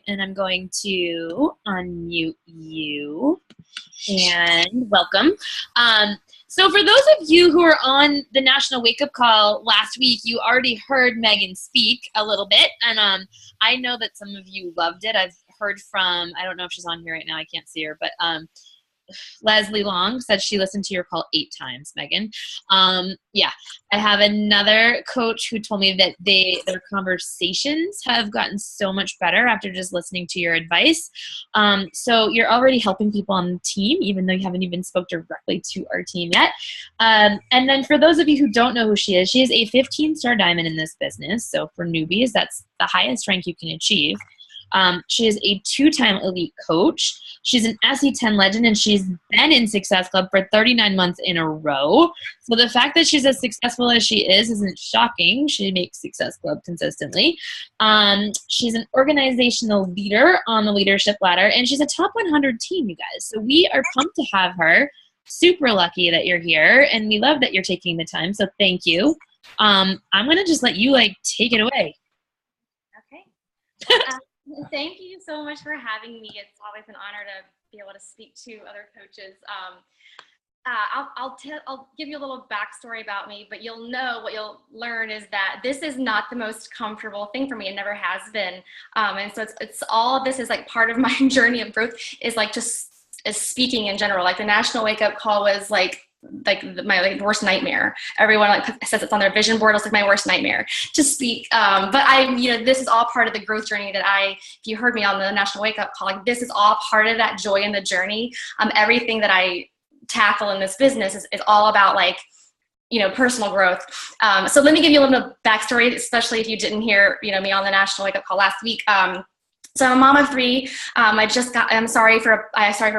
and I'm going to unmute you and welcome. So for those of you who are on the National Wake Up Call last week, you already heard Meghan speak a little bit, and I know that some of you loved it. I've heard from, I don't know if she's on here right now, I can't see her, but Leslie Long said she listened to your call 8 times, Meghan. Yeah, I have another coach who told me that their conversations have gotten so much better after just listening to your advice. So you're already helping people on the team, even though you haven't even spoke directly to our team yet. And then for those of you who don't know who she is a 15-star diamond in this business. So for newbies, that's the highest rank you can achieve. She is a 2-time elite coach. She's an SE10 legend, and she's been in Success Club for 39 months in a row. So the fact that she's as successful as she is isn't shocking. She makes Success Club consistently. She's an organizational leader on the leadership ladder, and she's a top 100 team, you guys. So we are pumped to have her. Super lucky that you're here, and we love that you're taking the time. So thank you. I'm going to just let you take it away. Okay. Thank you so much for having me. It's always an honor to be able to speak to other coaches. I'll give you a little backstory about me, but what you'll learn is that this is not the most comfortable thing for me. It never has been. And so it's all of this is part of my journey of growth is just is speaking in general. The National Wake Up Call was my worst nightmare. Everyone says it's on their vision board. It's my worst nightmare to speak. But this is all part of the growth journey that if you heard me on the National Wake Up Call, this is all part of that joy in the journey. Everything that I tackle in this business is all about personal growth. So let me give you a little bit of backstory, especially if you didn't hear, me on the National Wake Up Call last week. So I'm a mom of 3. I'm sorry for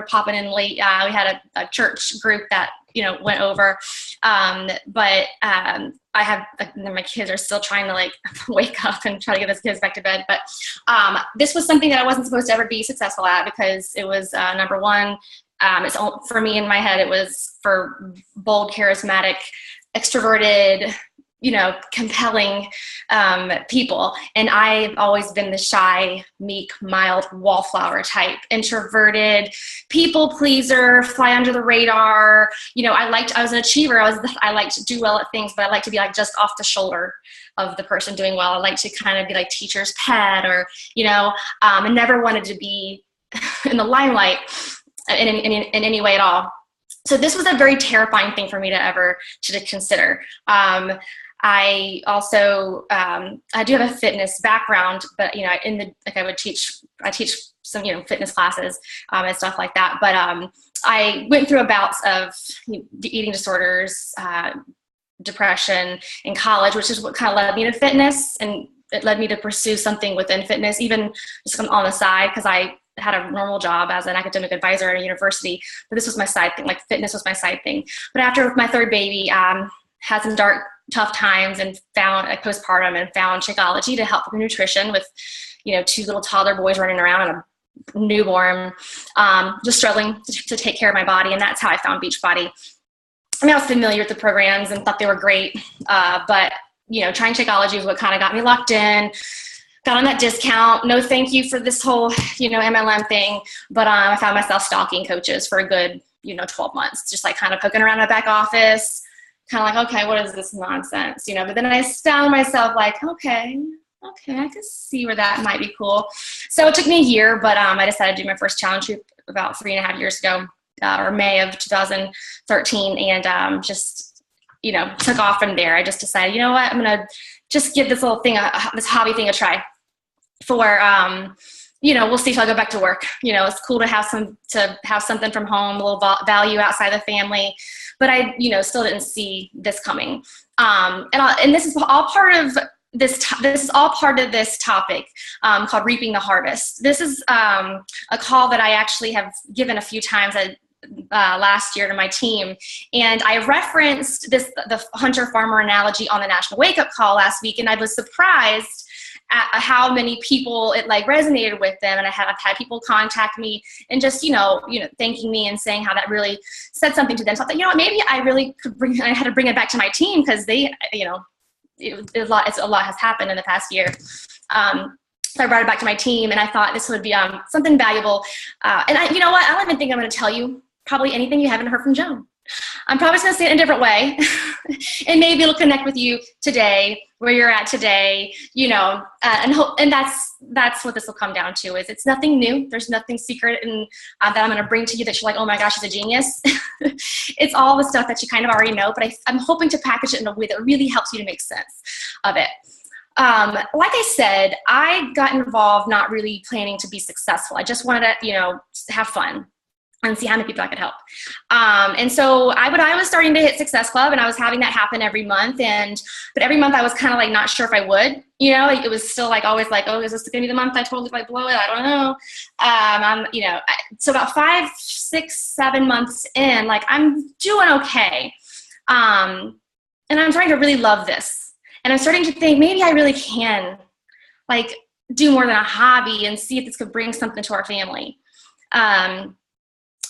popping in late. We had a church group that, went over. But I have, my kids are still trying to wake up and try to get those kids back to bed. But this was something that I wasn't supposed to ever be successful at because it was number one. It's for me in my head, it was for bold, charismatic, extroverted, compelling people. And I've always been the shy, meek, mild, wallflower type, introverted, people pleaser, fly under the radar. I was an achiever. I like to do well at things, but I like to be just off the shoulder of the person doing well. I like to kind of be teacher's pet or, I never wanted to be in the limelight in any way at all. So this was a very terrifying thing for me to consider. I also, I do have a fitness background, but, I teach some, fitness classes, and stuff like that. But, I went through a bouts of eating disorders, depression in college, which is what kind of led me to fitness. And it led me to pursue something within fitness, even just on the side, because I had a normal job as an academic advisor at a university, but this was my side thing. Fitness was my side thing. But after my 3rd baby, had some dark, tough times and found a postpartum and found Shakeology to help with nutrition with, 2 little toddler boys running around and a newborn, just struggling to take care of my body. And that's how I found Beachbody. I was familiar with the programs and thought they were great. But, trying Shakeology was what kind of got me locked in. Got on that discount. No, thank you for this whole, MLM thing. But I found myself stalking coaches for a good, 12 months, just kind of poking around my back office, kind of okay, what is this nonsense, But then I found myself okay, I can see where that might be cool. So it took me a year, but I decided to do my first challenge group about 3.5 years ago, or May of 2013, and just, took off from there. I just decided, you know what, I'm going to just give this little thing, this hobby thing a try. For we'll see if I go back to work. It's cool to have something from home, a little value outside the family, but I still didn't see this coming. And this is all part of this. This is all part of this topic called Reaping the Harvest. This is a call that I actually have given a few times last year to my team, and I referenced the hunter-farmer analogy on the National Wake Up Call last week, and I was surprised at how many people it resonated with them. And I've had people contact me and just, thanking me and saying how that really said something to them. So I thought, maybe I really could I had to bring it back to my team because they, a lot has happened in the past year. So I brought it back to my team, and I thought this would be something valuable. You know what? I don't even think I'm going to tell you probably anything you haven't heard from Joan. I'm probably just going to say it in a different way, and maybe it'll connect with you today, where you're at today, you know, and that's what this will come down to. Is it's nothing new. There's nothing secret and that I'm going to bring to you that you're like, oh my gosh, she's a genius. It's all the stuff that you kind of already know, but I'm hoping to package it in a way that really helps you to make sense of it. Like I said, I got involved not really planning to be successful. I just wanted to, you know, have fun and see how many people I could help. And so I was starting to hit Success Club, and I was having that happen every month. But every month I was kind of like not sure if I would, you know, like it was still like always like, oh, is this going to be the month I totally like blow it? I don't know. You know, so about 5, 6, 7 months in, like I'm doing okay. And I'm starting to really love this. And I'm starting to think maybe I really can like do more than a hobby and see if this could bring something to our family.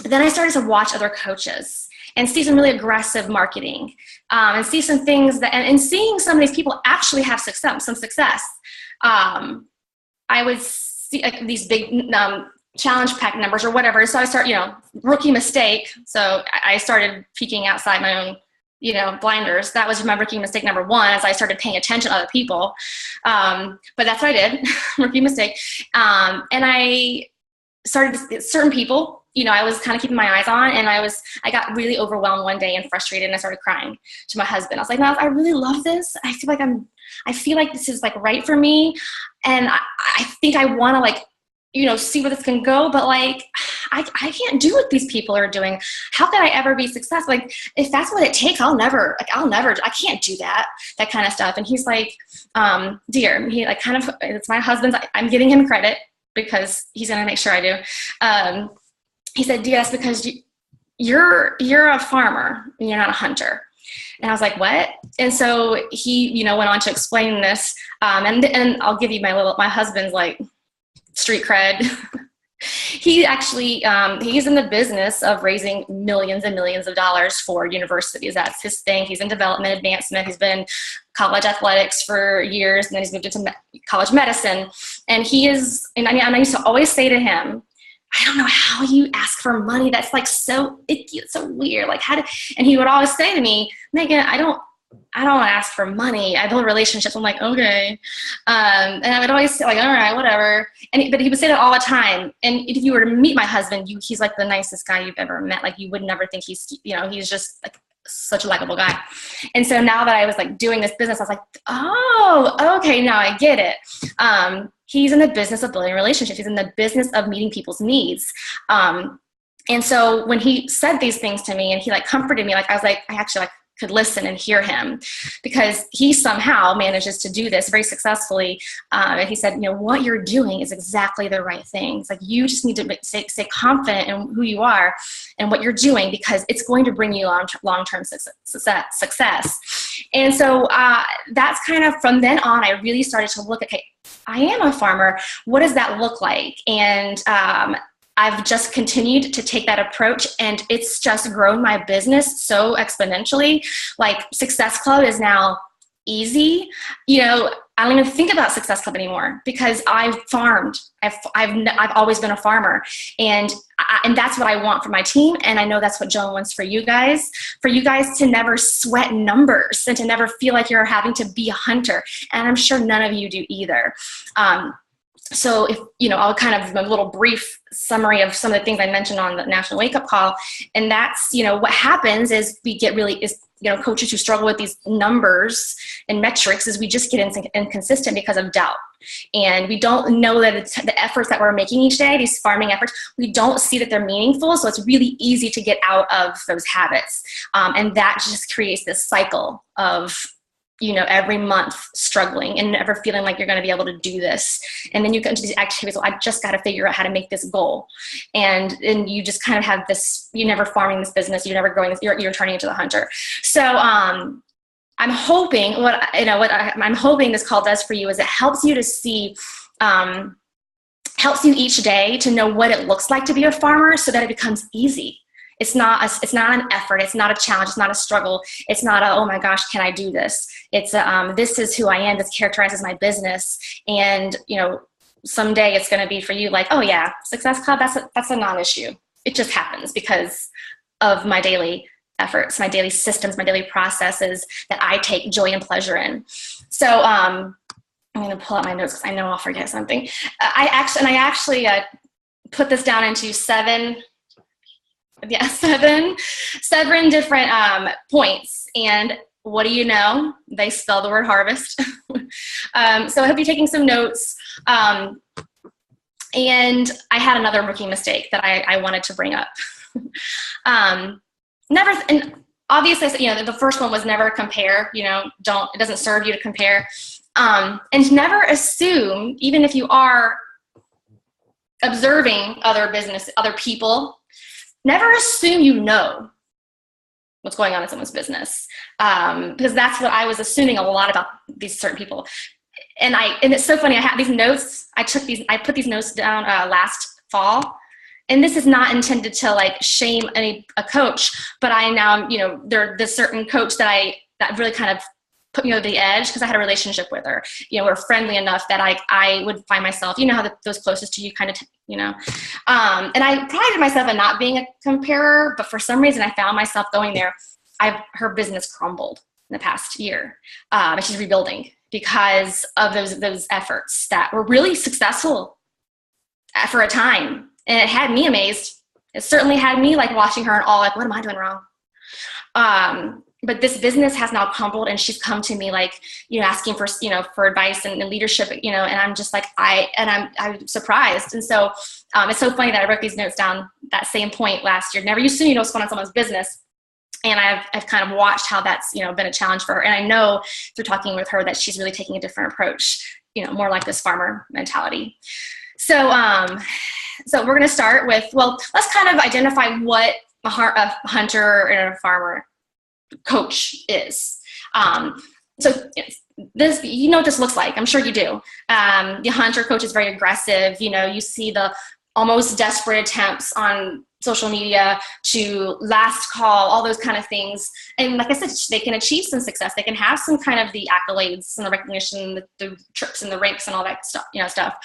Then I started to watch other coaches and see some really aggressive marketing, and see some things that, and seeing some of these people actually have some success. I would see like, these big challenge pack numbers or whatever. So I start, you know, rookie mistake. So I started peeking outside my own, you know, blinders. That was my rookie mistake number 1, as I started paying attention to other people. But that's what I did, rookie mistake. And I started to see certain people, you know, I was kind of keeping my eyes on, and I got really overwhelmed one day and frustrated, and I started crying to my husband. I was like, no, I really love this. I feel like this is like right for me. And I think I want to like, you know, see where this can go, but like, I can't do what these people are doing. How could I ever be successful? Like, if that's what it takes, I can't do that kind of stuff. And he's like, dear, he like kind of, it's my husband's, I'm giving him credit because he's going to make sure I do. He said, dear, that's because you're a farmer and you're not a hunter. And I was like, what? And so he, you know, went on to explain this. And I'll give you my husband's like street cred. He actually, he's in the business of raising millions and millions of dollars for universities. That's his thing. He's in development advancement. He's been college athletics for years, and then he's moved into college medicine. And he is, and I used to always say to him, I don't know how you ask for money. That's like so icky. It's so weird. Like and he would always say to me, Meghan, I don't ask for money. I build relationships. I'm like, okay. And I would always say like, all right, whatever. But he would say that all the time. And if you were to meet my husband, he's like the nicest guy you've ever met. Like you would never think he's just like such a likable guy. And so now that I was like doing this business, I was like, oh, okay, now I get it. He's in the business of building relationships. He's in the business of meeting people's needs. And so when he said these things to me and he like comforted me, like I was like, I actually like could listen and hear him, because he somehow manages to do this very successfully. And he said, you know, what you're doing is exactly the right thing. It's like, you just need to stay confident in who you are and what you're doing, because it's going to bring you long-term success. And so that's kind of, from then on, I really started to look at, okay, I am a farmer. What does that look like? And I've just continued to take that approach, and it's just grown my business so exponentially. Like Success Club is now easy. You know, I don't even think about Success Club anymore because I've farmed. I've always been a farmer, and that's what I want for my team. And I know that's what Joan wants for you guys to never sweat numbers and to never feel like you're having to be a hunter. And I'm sure none of you do either. So if, you know, I'll kind of a little brief summary of some of the things I mentioned on the National Wake Up Call. And that's, you know, what happens is coaches who struggle with these numbers and metrics is we just get inconsistent because of doubt. And we don't know that it's the efforts that we're making each day, these farming efforts, we don't see that they're meaningful. So it's really easy to get out of those habits. And that just creates this cycle of, you know, every month struggling and never feeling like you're going to be able to do this. And then you get into these activities, well, I just got to figure out how to make this goal. And you just kind of have this, you're never farming this business, you're never growing this, you're turning into the hunter. So I'm hoping I'm hoping this call does for you is it helps you to see, helps you each day to know what it looks like to be a farmer so that it becomes easy. It's not an effort. It's not a challenge. It's not a struggle. It's not a, oh my gosh, can I do this? It's this is who I am. This characterizes my business. And, you know, someday it's going to be for you like, oh yeah, Success Club, that's a non-issue. It just happens because of my daily efforts, my daily systems, my daily processes that I take joy and pleasure in. So I'm going to pull out my notes because I know I'll forget something. I actually put this down into seven different points. And what do you know? They spell the word harvest. So I hope you're taking some notes. And I had another rookie mistake that I wanted to bring up. And obviously, the first one was never compare, it doesn't serve you to compare. And never assume, even if you are observing other people, never assume you know what's going on in someone's business. Because that's what I was assuming a lot about these certain people. And it's so funny, I have these notes, I put these notes down last fall. And this is not intended to like shame a coach, but I now, there's this certain coach that really kind of put me over the edge because I had a relationship with her. We're friendly enough that I would find myself, how those closest to you kind of, and I prided myself in not being a comparer, but for some reason I found myself going there. Her business crumbled in the past year. And she's rebuilding because of those efforts that were really successful for a time. And it had me amazed. It certainly had me like watching her and all like, what am I doing wrong? But this business has now crumbled, and she's come to me like, asking for, for advice and leadership, and I'm just like, I'm surprised. And so it's so funny that I wrote these notes down that same point last year. Never assume you know what's going on in someone's business. And I've kind of watched how that's, been a challenge for her. And I know through talking with her that she's really taking a different approach, more like this farmer mentality. So we're going to start with, let's kind of identify what a hunter and a farmer coach is. So this, what this looks like. I'm sure you do. The hunter coach is very aggressive. You see the almost desperate attempts on social media to last call, all those kind of things. And like I said, they can achieve some success. They can have some kind of the accolades and the recognition, the trips and the ranks and all that stuff.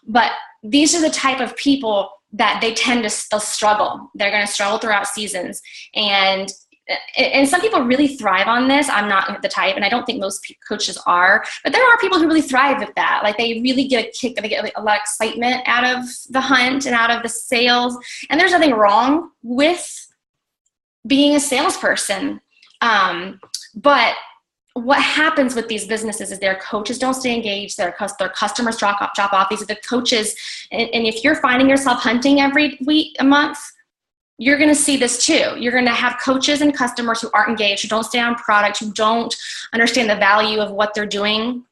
But these are the type of people that they tend to still struggle. They're going to struggle throughout seasons. And some people really thrive on this. I'm not the type, and I don't think most coaches are, but there are people who really thrive at that. Like they really get a kick, they get a lot of excitement out of the hunt and out of the sales. And there's nothing wrong with being a salesperson. But what happens with these businesses is their coaches don't stay engaged. Their customers drop off. These are the coaches. And if you're finding yourself hunting every week, a month, you're going to see this too. You're going to have coaches and customers who aren't engaged, who don't stay on product, who don't understand the value of what they're doing.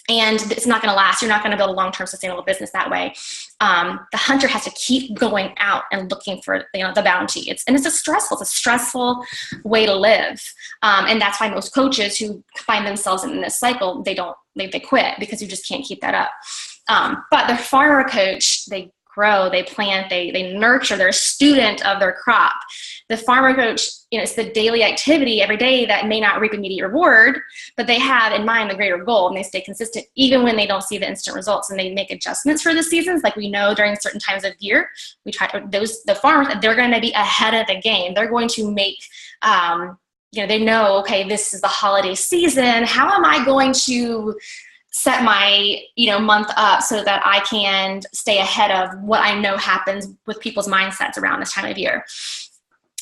And it's not going to last. You're not going to build a long-term sustainable business that way. The hunter has to keep going out and looking for the bounty. It's a stressful way to live. And that's why most coaches who find themselves in this cycle, they quit because you just can't keep that up. But the farmer coach, they grow, they plant, they nurture, they're a student of their crop. The farmer coach, it's the daily activity every day that may not reap immediate reward, but they have in mind the greater goal, and they stay consistent even when they don't see the instant results, and they make adjustments for the seasons. Like we know during certain times of year, the farmers, they're going to be ahead of the game. They're going to make, they know, okay, this is the holiday season. How am I going to set my month up so that I can stay ahead of what I know happens with people's mindsets around this time of year?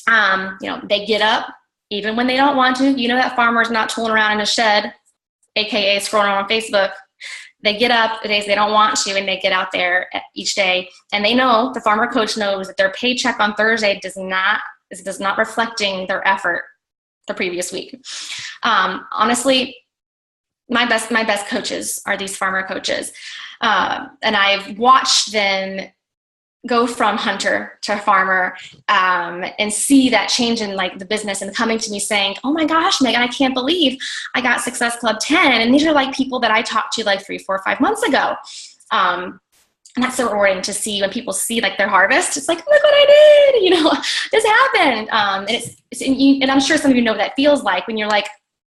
They get up even when they don't want to. That farmer's not tooling around in a shed, aka scrolling on Facebook. They get up the days they don't want to, and they get out there each day. And they know, the farmer coach knows, that their paycheck on Thursday is not reflecting their effort the previous week. Honestly, my best coaches are these farmer coaches. And I've watched them go from hunter to farmer, and see that change in like the business, and coming to me saying, oh my gosh, Meghan, I can't believe I got Success Club 10. And these are like people that I talked to like 3, 4, 5 months ago. And that's so rewarding to see when people see like their harvest. It's like, look what I did, this happened. And I'm sure some of you know what that feels like when you're like,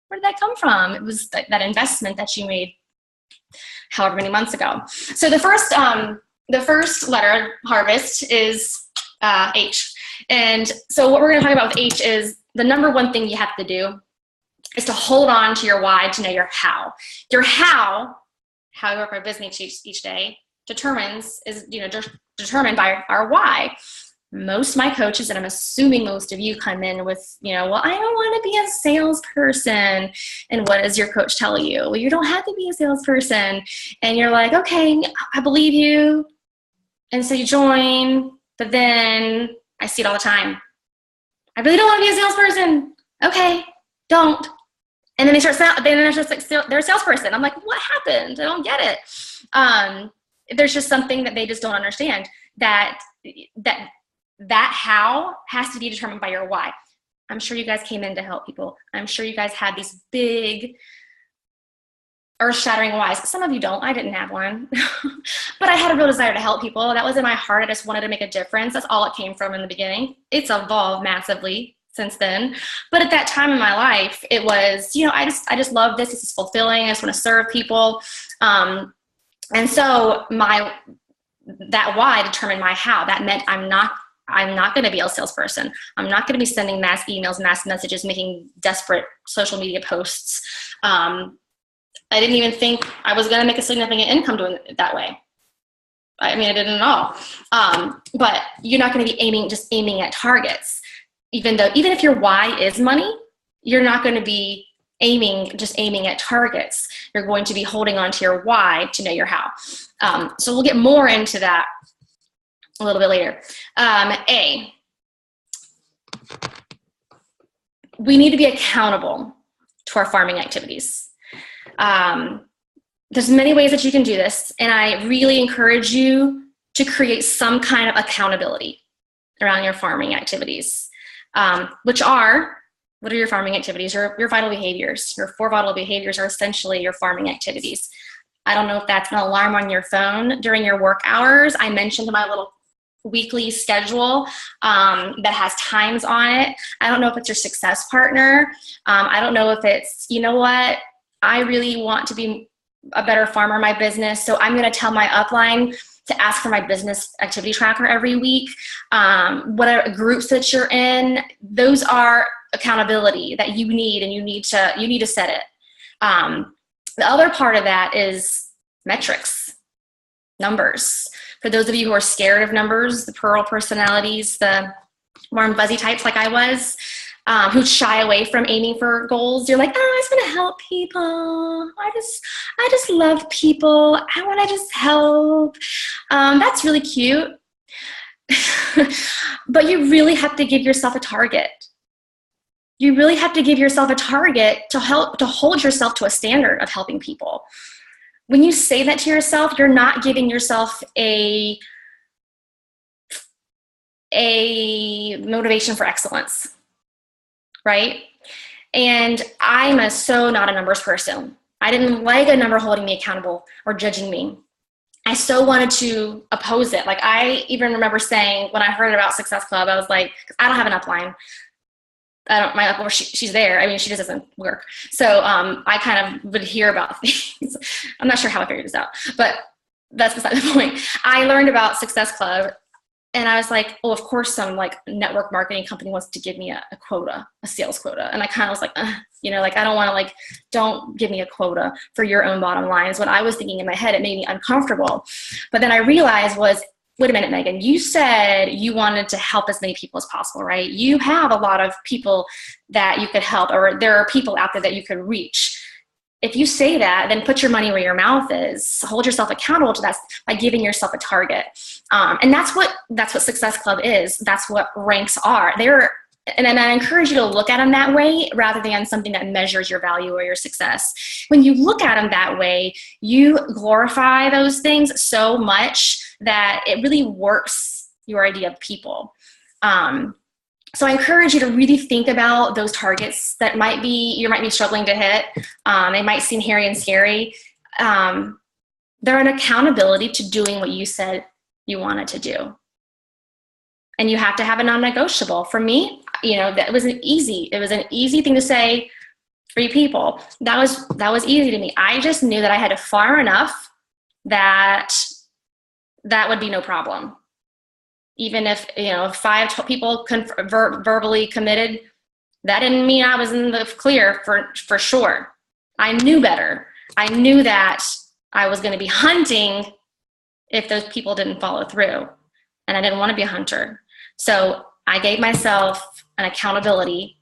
where did that come from? It was that investment that you made. however many months ago. So the first letter, harvest, is H. And so what we're going to talk about with H is the number one thing you have to do is to hold on to your why to know your how. Your how you work our business each day is determined by our why. Most of my coaches, and I'm assuming most of you, come in with, well, I don't want to be a salesperson. And what does your coach tell you? Well, you don't have to be a salesperson. And you're like, okay, I believe you. And so you join, but then I see it all the time. I really don't want to be a salesperson. Okay, don't. And then they're a salesperson. I'm like, what happened? I don't get it. There's just something that they just don't understand, that how has to be determined by your why. I'm sure you guys came in to help people. I'm sure you guys had these big earth-shattering whys. Some of you don't. I didn't have one. But I had a real desire to help people. That was in my heart. I just wanted to make a difference. That's all it came from in the beginning. It's evolved massively since then. But at that time in my life, it was, I just love this. This is fulfilling. I just want to serve people. And so that why determined my how. That meant I'm not going to be a salesperson. I'm not going to be sending mass emails, mass messages, making desperate social media posts. I didn't even think I was going to make a significant income doing it that way. I mean, I didn't at all. But you're not going to be aiming at targets. Even if your why is money, you're not going to be aiming at targets. You're going to be holding on to your why to know your how. So we'll get more into that a little bit later. A, we need to be accountable to our farming activities. There's many ways that you can do this, and I really encourage you to create some kind of accountability around your farming activities, what are your farming activities? Your vital behaviors. Your 4 vital behaviors are essentially your farming activities. I don't know if that's an alarm on your phone during your work hours. I mentioned my little weekly schedule that has times on it. I don't know if it's your success partner. I don't know if it's, I really want to be a better farmer in my business, so I'm going to tell my upline to ask for my business activity tracker every week. Whatever groups that you're in, those are accountability that you need, and you need to set it. The other part of that is metrics, numbers. For those of you who are scared of numbers, the Pearl personalities, the warm fuzzy types like I was, who shy away from aiming for goals. You're like, I just want to help people. I just love people. I want to just help. That's really cute. But you really have to give yourself a target. You really have to give yourself a target to hold yourself to a standard of helping people. When you say that to yourself, you're not giving yourself a motivation for excellence. Right? And I'm so not a numbers person. I didn't like a number holding me accountable or judging me. I so wanted to oppose it. Like, I even remember saying, when I heard about Success Club, I was like, I don't have an upline. She's there. I mean, she just doesn't work. So I kind of would hear about things. I'm not sure how I figured this out, but that's beside the point. I learned about Success Club, and I was like, oh, of course some network marketing company wants to give me a quota, a sales quota. And I kind of was like, I don't want to don't give me a quota for your own bottom line is what I was thinking in my head. It made me uncomfortable. But then I realized wait a minute, Megan, you said you wanted to help as many people as possible, right? You have a lot of people that you could help, or there are people out there that you could reach. If you say that, then put your money where your mouth is. Hold yourself accountable to that by giving yourself a target. And that's what Success Club is. That's what ranks are. And I encourage you to look at them that way rather than something that measures your value or your success. When you look at them that way, you glorify those things so much that it really works your idea of people. So I encourage you to really think about those targets that you might be struggling to hit. They might seem hairy and scary. They're an accountability to doing what you said you wanted to do. And you have to have a non-negotiable. For me, that was an easy thing to say for you people. That was easy to me. I just knew that I had to farm enough that would be no problem. Even if, if 5 people verbally committed, that didn't mean I was in the clear for sure. I knew better. I knew that I was going to be hunting if those people didn't follow through. And I didn't want to be a hunter. So I gave myself an accountability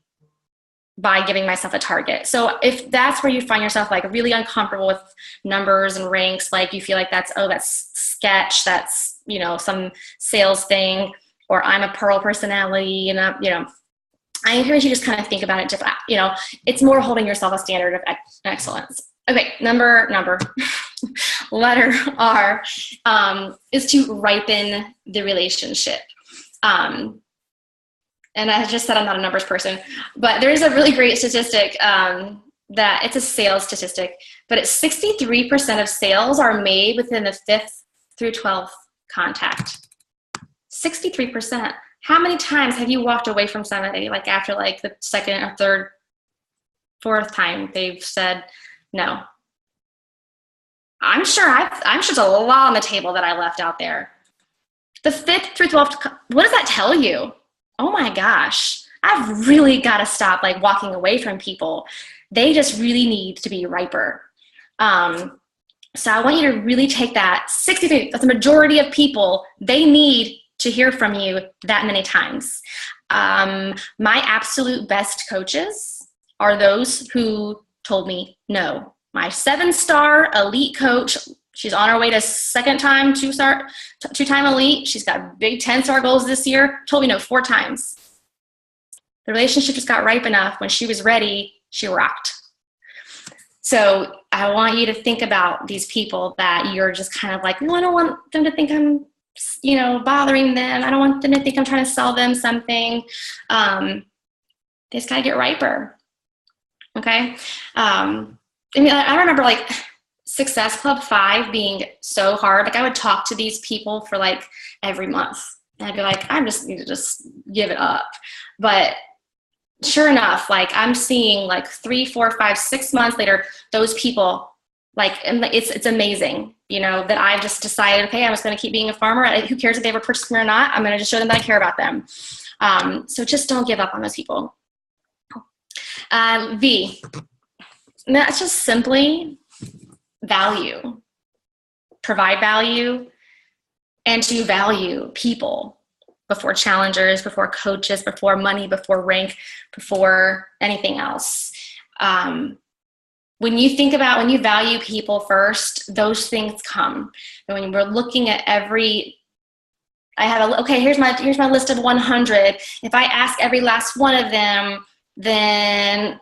by giving myself a target. So if that's where you find yourself like really uncomfortable with numbers and ranks, like you feel like that's sketch, that's, some sales thing, or I'm a pearl personality, and I encourage you to just kind of think about it different. It's more holding yourself a standard of excellence. Okay, number letter R is to ripen the relationship. And I just said I'm not a numbers person, but there's a really great statistic that it's a sales statistic, but it's 63% of sales are made within the 5th through 12th contact. 63%. How many times have you walked away from somebody like after like the 2nd or 3rd, 4th time they've said no? I'm sure there's a lot on the table that I left out there. The 5th through 12th, what does that tell you? Oh my gosh, I've really got to stop like walking away from people. They just really need to be riper. So I want you to really take that 63, that's the majority of people, they need to hear from you that many times. My absolute best coaches are those who told me no. My 7-star elite coach, she's on her way to 2-time, 2-time elite. She's got big 10-star goals this year, told me no 4 times. The relationship just got ripe enough. When she was ready, she rocked. So I want you to think about these people that you're just kind of like, no, I don't want them to think I'm, bothering them. I don't want them to think I'm trying to sell them something. They just got to get riper. Okay. I remember like Success Club 5 being so hard. Like I would talk to these people for like every month. And I'd be like, I just need to just give it up. But sure enough, like I'm seeing like 3, 4, 5, 6 months later, those people, like, and it's amazing, that I've just decided, okay, I'm just going to keep being a farmer. Who cares if they ever purchase me or not? I'm going to just show them that I care about them. So just don't give up on those people. V, and that's just simply value. Provide value and to value people before challengers, before coaches, before money, before rank, before anything else. When you value people first, those things come. And when we're looking at here's my list of 100. If I ask every last one of them, then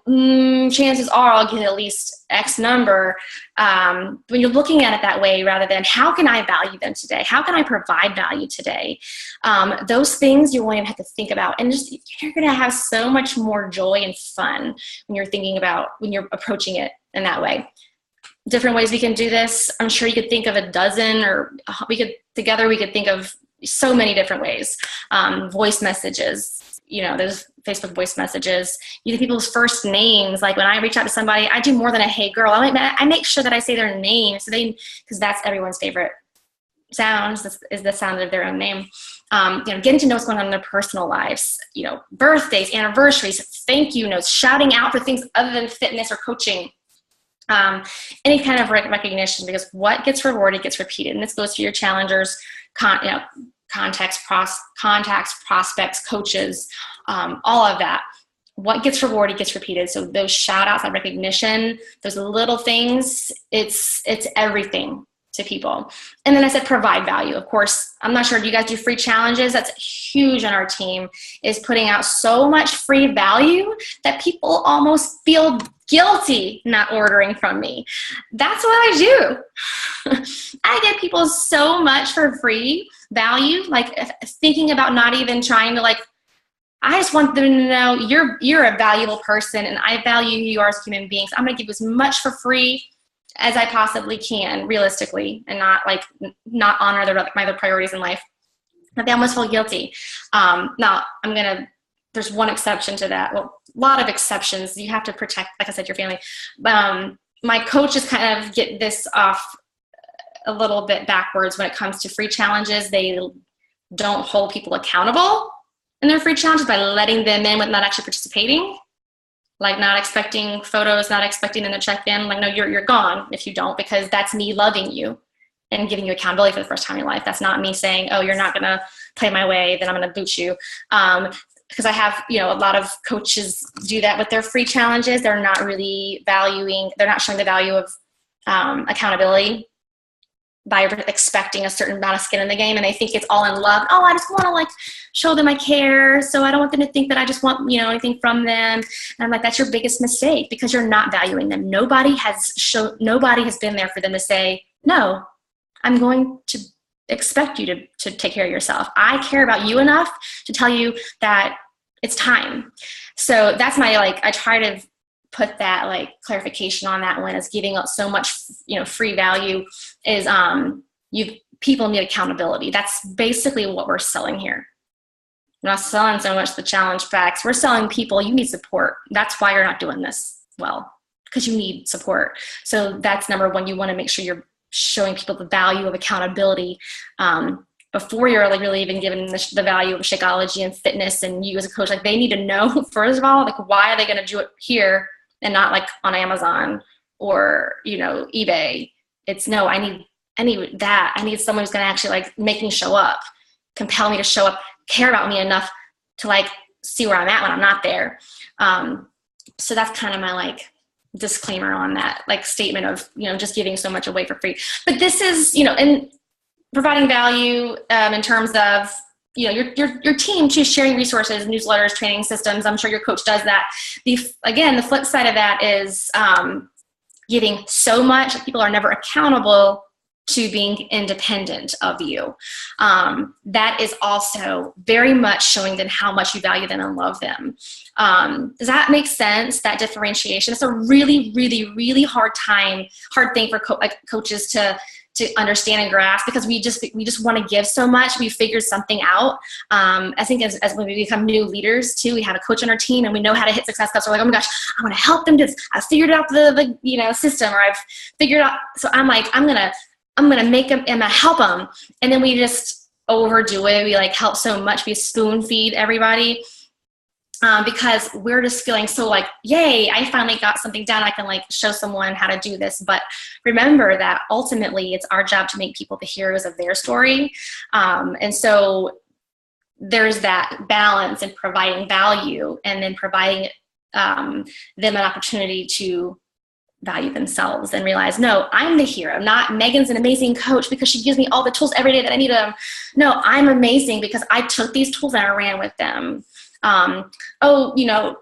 chances are I'll get at least X number. When you're looking at it that way, rather than how can I value them today? How can I provide value today? Those things you won't even have to think about. And just you're going to have so much more joy and fun when you're approaching it in that way. Different ways we can do this. I'm sure you could think of a dozen, or we could think of so many different ways. Voice messages. There's Facebook voice messages. Using people's first names. Like when I reach out to somebody, I do more than a hey girl. I make sure that I say their name, because that's everyone's favorite sound, is the sound of their own name. Getting to know what's going on in their personal lives. Birthdays, anniversaries, thank you notes, shouting out for things other than fitness or coaching. Any kind of recognition, because what gets rewarded gets repeated, and this goes to your challengers, contacts, prospects, coaches, all of that. What gets rewarded gets repeated. So those shout outs, that recognition, those little things, it's everything to people. And then I said provide value. Of course, I'm not sure, do you guys do free challenges? That's huge on our team, is putting out so much free value that people almost feel guilty not ordering from me. That's what I do. I get people so much for free value, like thinking about not even trying to I just want them to know you're a valuable person and I value who you are as human beings. I'm going to give as much for free as I possibly can, realistically, and not honor my other priorities in life. But they almost feel guilty. Now, there's one exception to that. Well, a lot of exceptions. You have to protect, like I said, your family. My coaches kind of get this off a little bit backwards when it comes to free challenges. They don't hold people accountable in their free challenges by letting them in with not actually participating, like not expecting photos, not expecting them to check in. Like, no, you're gone if you don't, because that's me loving you and giving you accountability for the first time in your life. That's not me saying, oh, you're not going to play my way, then I'm going to boot you. Because I have, a lot of coaches do that with their free challenges. They're not really they're not showing the value of accountability by expecting a certain amount of skin in the game, and they think it's all in love. Oh, I just want to like show them I care, so I don't want them to think that I just want anything from them. And I'm like, that's your biggest mistake, because you're not valuing them. Nobody has been there for them to say, no, I'm going to expect you to take care of yourself. I care about you enough to tell you that it's time. So that's my I try to put that clarification on that one, as giving out so much free value is people need accountability. That's basically what we're selling here. We're not selling so much the challenge packs. We're selling people, you need support. That's why you're not doing this well, because you need support. So that's number one. You want to make sure you're showing people the value of accountability before you're really even given the value of Shakeology and fitness. And you as a coach, they need to know, first of all, why are they going to do it here and not on Amazon or eBay. It's no, I need that. I need someone who's going to actually make me show up, compel me to show up, care about me enough to see where I'm at when I'm not there. So that's kind of my disclaimer on that statement of just giving so much away for free. But this is in providing value in terms of your team, to sharing resources, newsletters, training systems. I'm sure your coach does that. The flip side of that is giving so much that people are never accountable to being independent of you. That is also very much showing them how much you value them and love them. Does that make sense? That differentiation? It's a really, really, really hard thing for coaches to understand and grasp, because we just want to give so much. We figured something out. I think as when we become new leaders too, we have a coach on our team and we know how to hit success cups. We're like, oh my gosh, I want to help them do this. I figured out the system, or I've figured out. So I'm gonna make them, I'm gonna help them. And then we just overdo it. We help so much. We spoon feed everybody. Because we're just feeling so yay, I finally got something done. I can show someone how to do this. But remember that ultimately it's our job to make people the heroes of their story. And so there's that balance in providing value and then providing them an opportunity to value themselves and realize, no, I'm the hero. Not Megan's an amazing coach because she gives me all the tools every day that I need them. No, I'm amazing because I took these tools and I ran with them. I'm going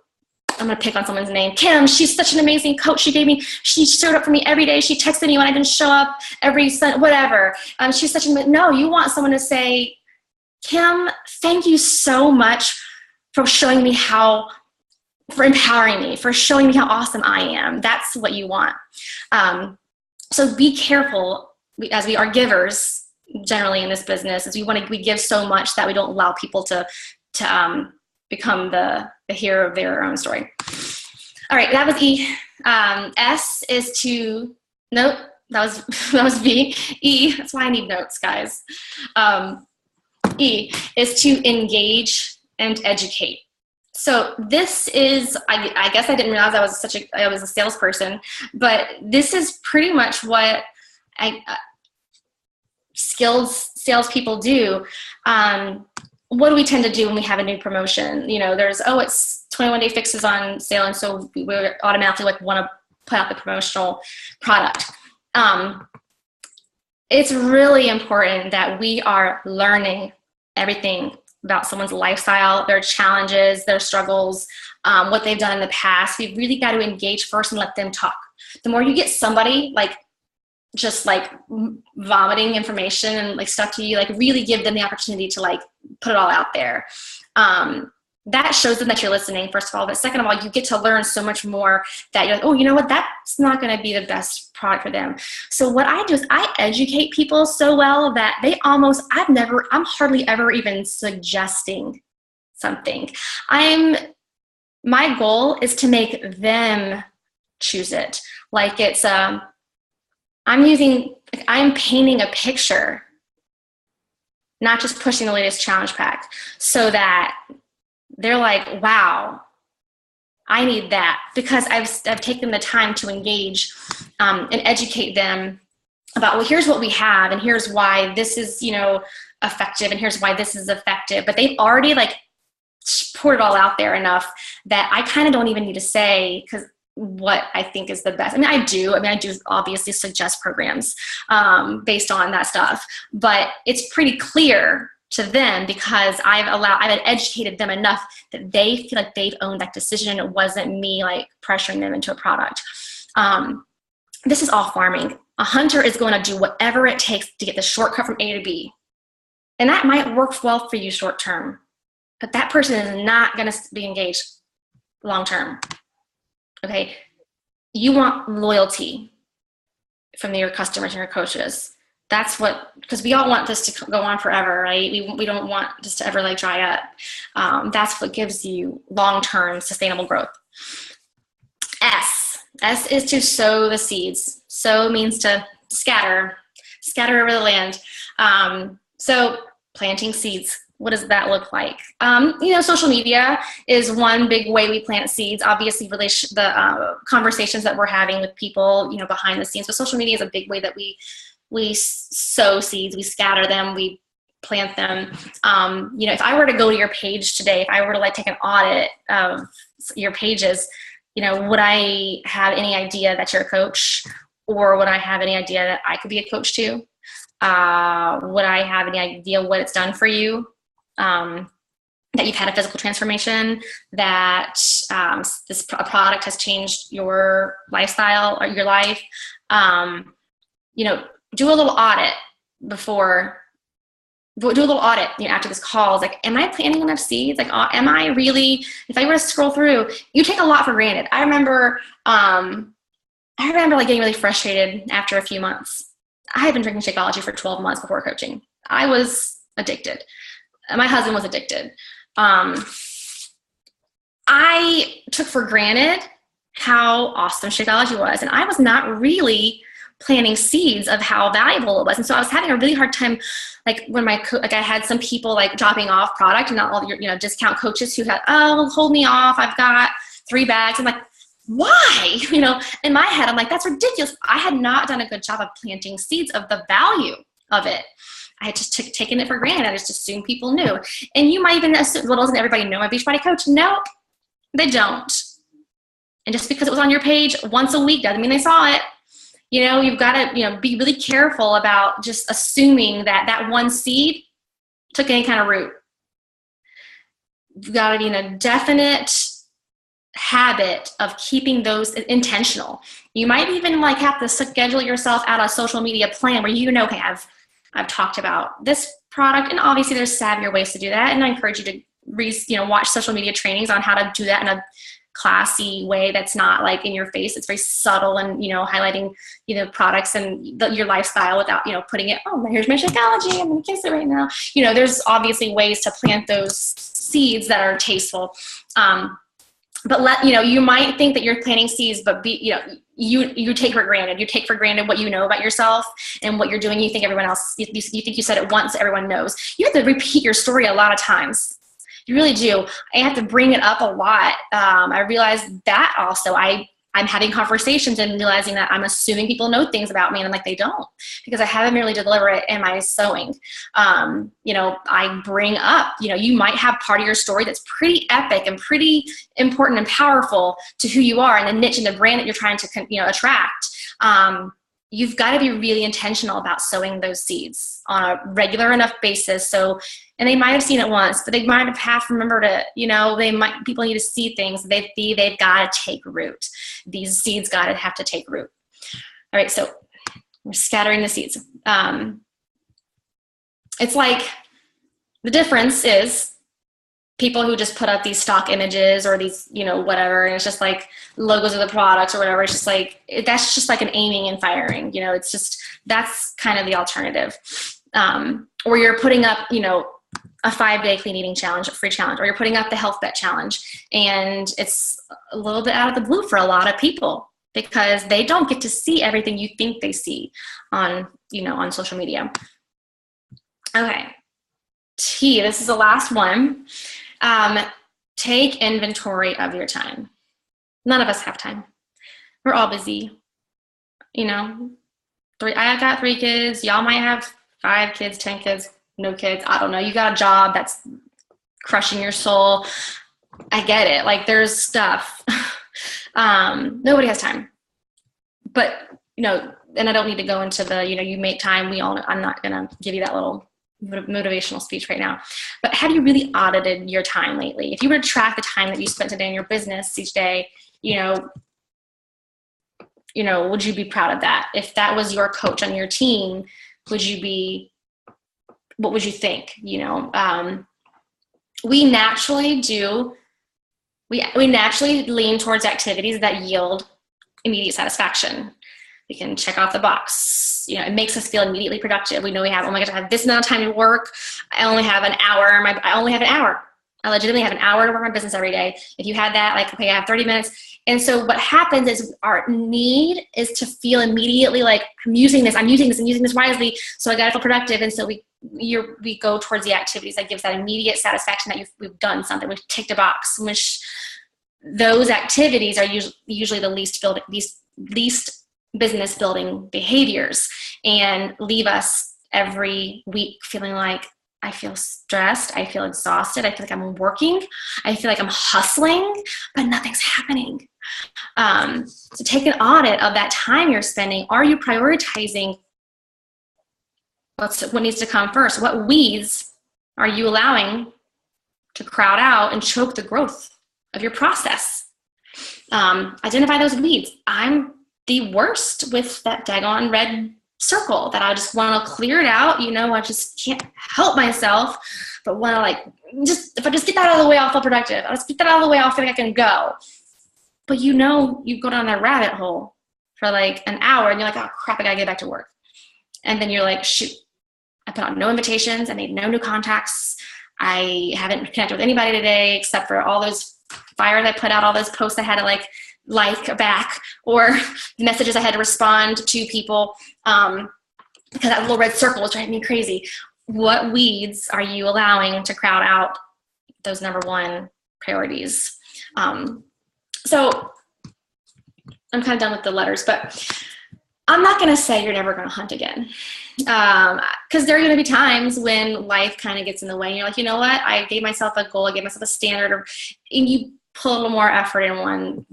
to pick on someone's name. Kim, she's such an amazing coach. She showed up for me every day. She texted me when I didn't show up every Sunday, whatever. She's no, you want someone to say, Kim, thank you so much for empowering me, for showing me how awesome I am. That's what you want. So be careful, as we are givers generally in this business, is we give so much that we don't allow people to become the hero of their own story. All right, that was E. S is to, nope, that was B. E, that's why I need notes, guys. E is to engage and educate. So this is, I guess I didn't realize I was a salesperson, but this is pretty much what skilled salespeople do. What do we tend to do when we have a new promotion? It's 21-day fixes on sale, and so we automatically want to put out the promotional product. It's really important that we are learning everything about someone's lifestyle, their challenges, their struggles, what they've done in the past. We've really got to engage first and let them talk. The more you get somebody just vomiting information and stuff to you, really give them the opportunity to put it all out there. That shows them that you're listening, first of all, but second of all, you get to learn so much more that you're oh, you know what, that's not going to be the best product for them. So what I do is I educate people so well that I'm hardly ever even suggesting something. My goal is to make them choose it. I'm using Like, I'm painting a picture, not just pushing the latest challenge pack, so that they're like, wow, I need that, because I've taken the time to engage and educate them about, well, here's what we have, and here's why this is, effective, and here's why this is effective. But they've already like poured it all out there enough that I kind of don't even need to say what I think is the best. I do obviously suggest programs based on that stuff, but it's pretty clear to them because I've educated them enough that they feel like they've owned that decision. It wasn't me like pressuring them into a product. This is all farming. A hunter is going to do whatever it takes to get the shortcut from A to B. And that might work well for you short term, but that person is not going to be engaged long term. Okay. You want loyalty from your customers and your coaches. That's because we all want this to go on forever, right? We don't want this to ever like dry up. That's what gives you long-term sustainable growth. S is to sow the seeds. Sow means to scatter over the land. So planting seeds, what does that look like? Social media is one big way we plant seeds. Obviously, the conversations that we're having with people, behind the scenes. But social media is a big way that we sow seeds, we scatter them, we plant them. If I were to go to your page today, if I were to like take an audit of your pages, would I have any idea that you're a coach, or would I have any idea that I could be a coach too? Would I have any idea what it's done for you? That you've had a physical transformation, that a product has changed your lifestyle or your life. Do a little audit after this call. It's like, am I planting enough seeds? Like, am I really, if I were to scroll through, you take a lot for granted. I remember like getting really frustrated after a few months. I had been drinking Shakeology for 12 months before coaching. I was addicted. My husband was addicted. I took for granted how awesome Shakeology was, and I was not really planting seeds of how valuable it was. And so I was having a really hard time, like when I had some people like dropping off product, and not all your discount coaches who had, hold me off, I've got 3 bags. I'm like, why? In my head, I'm like, that's ridiculous. I had not done a good job of planting seeds of the value of it. I had just taken it for granted. I just assumed people knew. And you might even assume, well, doesn't everybody know my Beachbody coach? No, they don't. And just because it was on your page once a week doesn't mean they saw it. You've got to, be really careful about just assuming that one seed took any kind of root. You've got to be in a definite habit of keeping those intentional. You might even like have to schedule yourself out a social media plan where okay, I've talked about this product, and obviously there's savvier ways to do that. And I encourage you to watch social media trainings on how to do that in a classy way that's not like in your face. It's very subtle and highlighting products and your lifestyle without putting it, here's my Shakeology, I'm gonna kiss it right now. There's obviously ways to plant those seeds that are tasteful. But you might think that you're planting seeds, but you take for granted. You take for granted what you know about yourself and what you're doing. You think everyone else, you think you said it once, everyone knows. You have to repeat your story a lot of times. You really do. I have to bring it up a lot. I realized that also. I'm having conversations and realizing that I'm assuming people know things about me, and I'm like, they don't, because I haven't been really deliberate in my sewing. I bring up, you might have part of your story that's pretty epic and pretty important and powerful to who you are and the niche and the brand that you're trying to attract. You've got to be really intentional about sowing those seeds on a regular enough basis. And they might have seen it once, but they might have remembered it. People need to see things. They've got to take root. These seeds have to take root. All right. So we're scattering the seeds. It's like the difference is people who just put up these stock images or these, whatever, and it's just like logos of the products or whatever. It's just like, that's just like an aiming and firing, it's just, that's kind of the alternative. Or you're putting up, a 5-day clean eating challenge, a free challenge, or you're putting up the health bet challenge. And it's a little bit out of the blue for a lot of people. because they don't get to see everything you think they see on, on social media. Okay. T, this is the last one. Take inventory of your time. None of us have time. We're all busy. I got 3 kids. Y'all might have 5 kids, 10 kids, no kids. I don't know. You got a job that's crushing your soul. I get it. Like, there's stuff. Nobody has time. But, and I don't need to go into the, you make time. I'm not going to give you that little motivational speech right now. But have you really audited your time lately? If you were to track the time that you spent today in your business each day, would you be proud of that? If that was your coach on your team, what would you think? We naturally lean towards activities that yield immediate satisfaction. We can check off the box. It makes us feel immediately productive. We know we have, oh my gosh, I have this amount of time to work. I only have an hour. I legitimately have an hour to work on business every day. If you had that, like, okay, I have 30 minutes. And so what happens is our need is to feel immediately like, I'm using this wisely, so I got to feel productive. And so we go towards the activities that gives that immediate satisfaction that we've done something, we've ticked a box, which those activities are usually the least business building behaviors, and leave us every week feeling like, I feel stressed, I feel exhausted, I feel like I'm working, I feel like I'm hustling, but nothing's happening. So take an audit of that time you're spending. Are you prioritizing what needs to come first? What weeds are you allowing to crowd out and choke the growth of your process? Identify those weeds. I'm the worst with that daggone red circle that I just want to clear it out. I just can't help myself, but want to if I just get that out of the way, I'll feel productive. I'll just get that out of the way, I'll feel like I can go. But you go down that rabbit hole for like an hour and you're like, oh crap, I gotta get back to work. And then you're like, shoot, I put out no invitations, I made no new contacts, I haven't connected with anybody today except for all those fires I put out, all those posts I had to like back, or messages I had to respond to people, because that little red circle was driving me crazy. What weeds are you allowing to crowd out those number one priorities? So I'm kind of done with the letters, but I'm not going to say you're never going to hunt again. Because there are going to be times when life kind of gets in the way and you're like, you know what? I gave myself a goal. I gave myself a standard, and you put a little more effort in one,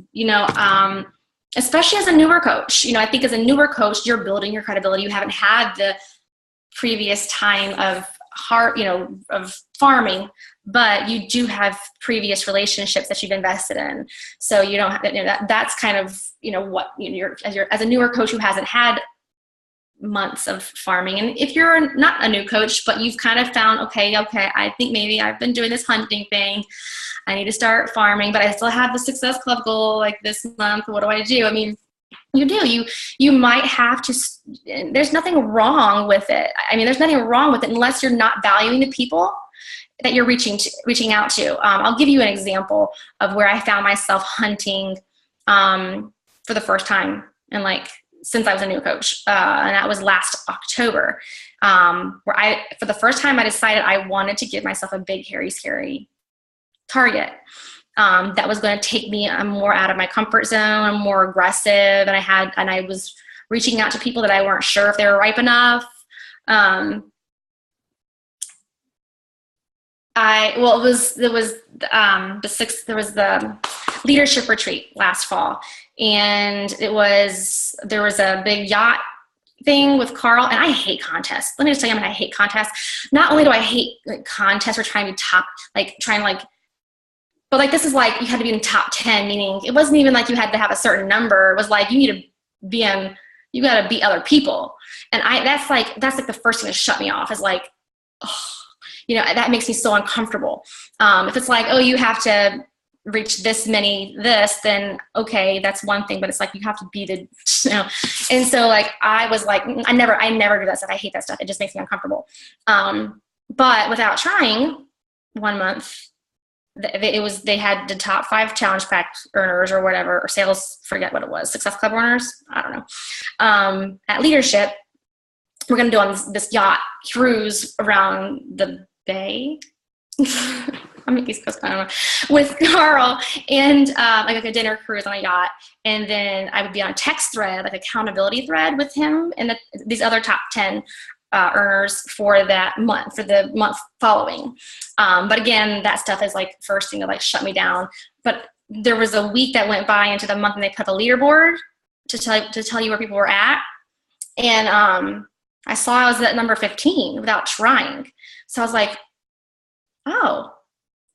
especially as a newer coach. I think as a newer coach, you're building your credibility. You haven't had the previous time of of farming, but you do have previous relationships that you've invested in. So you don't have, that's kind of, what you're as a newer coach who hasn't had months of farming. And if you're not a new coach, but you've kind of found, okay, I think maybe I've been doing this hunting thing, I need to start farming, but I still have the Success Club goal like this month. What do I do? I mean, you might have to, there's nothing wrong with it. I mean, there's nothing wrong with it unless you're not valuing the people that you're reaching out to. I'll give you an example of where I found myself hunting for the first time since I was a new coach. And that was last October, where for the first time I decided I wanted to give myself a big, hairy, scary target. That was going to take me more out of my comfort zone, more aggressive. And I was reaching out to people that I weren't sure if they were ripe enough. There was the leadership retreat last fall, and there was a big yacht thing with Carl, and I hate contests. Let me just tell you, I hate contests. Not only do I hate contests or trying to be top, but this is you had to be in top 10, meaning it wasn't even like you had to have a certain number. It was like you got to beat other people. And that's the first thing that shut me off is that makes me so uncomfortable. If it's you have to reach then okay, that's one thing, but it's you have to be the, and so I was I never do that stuff. I hate that stuff. It just makes me uncomfortable. But without trying 1 month, they had the top 5 challenge pack earners or whatever, or sales, forget what it was, Success Club earners, I don't know, at leadership. We're going to do on this yacht cruise around the bay. I'm an East Coast, I don't know, with Carl, and like a dinner cruise on a yacht. And then I would be on a text thread, like accountability thread with him and these other top 10 earners for that month, for the month following. But again, that stuff is like first thing to like shut me down. But there was a week that went by into the month and they put a leaderboard to tell you where people were at. And I saw I was at number 15 without trying. So I was like, oh,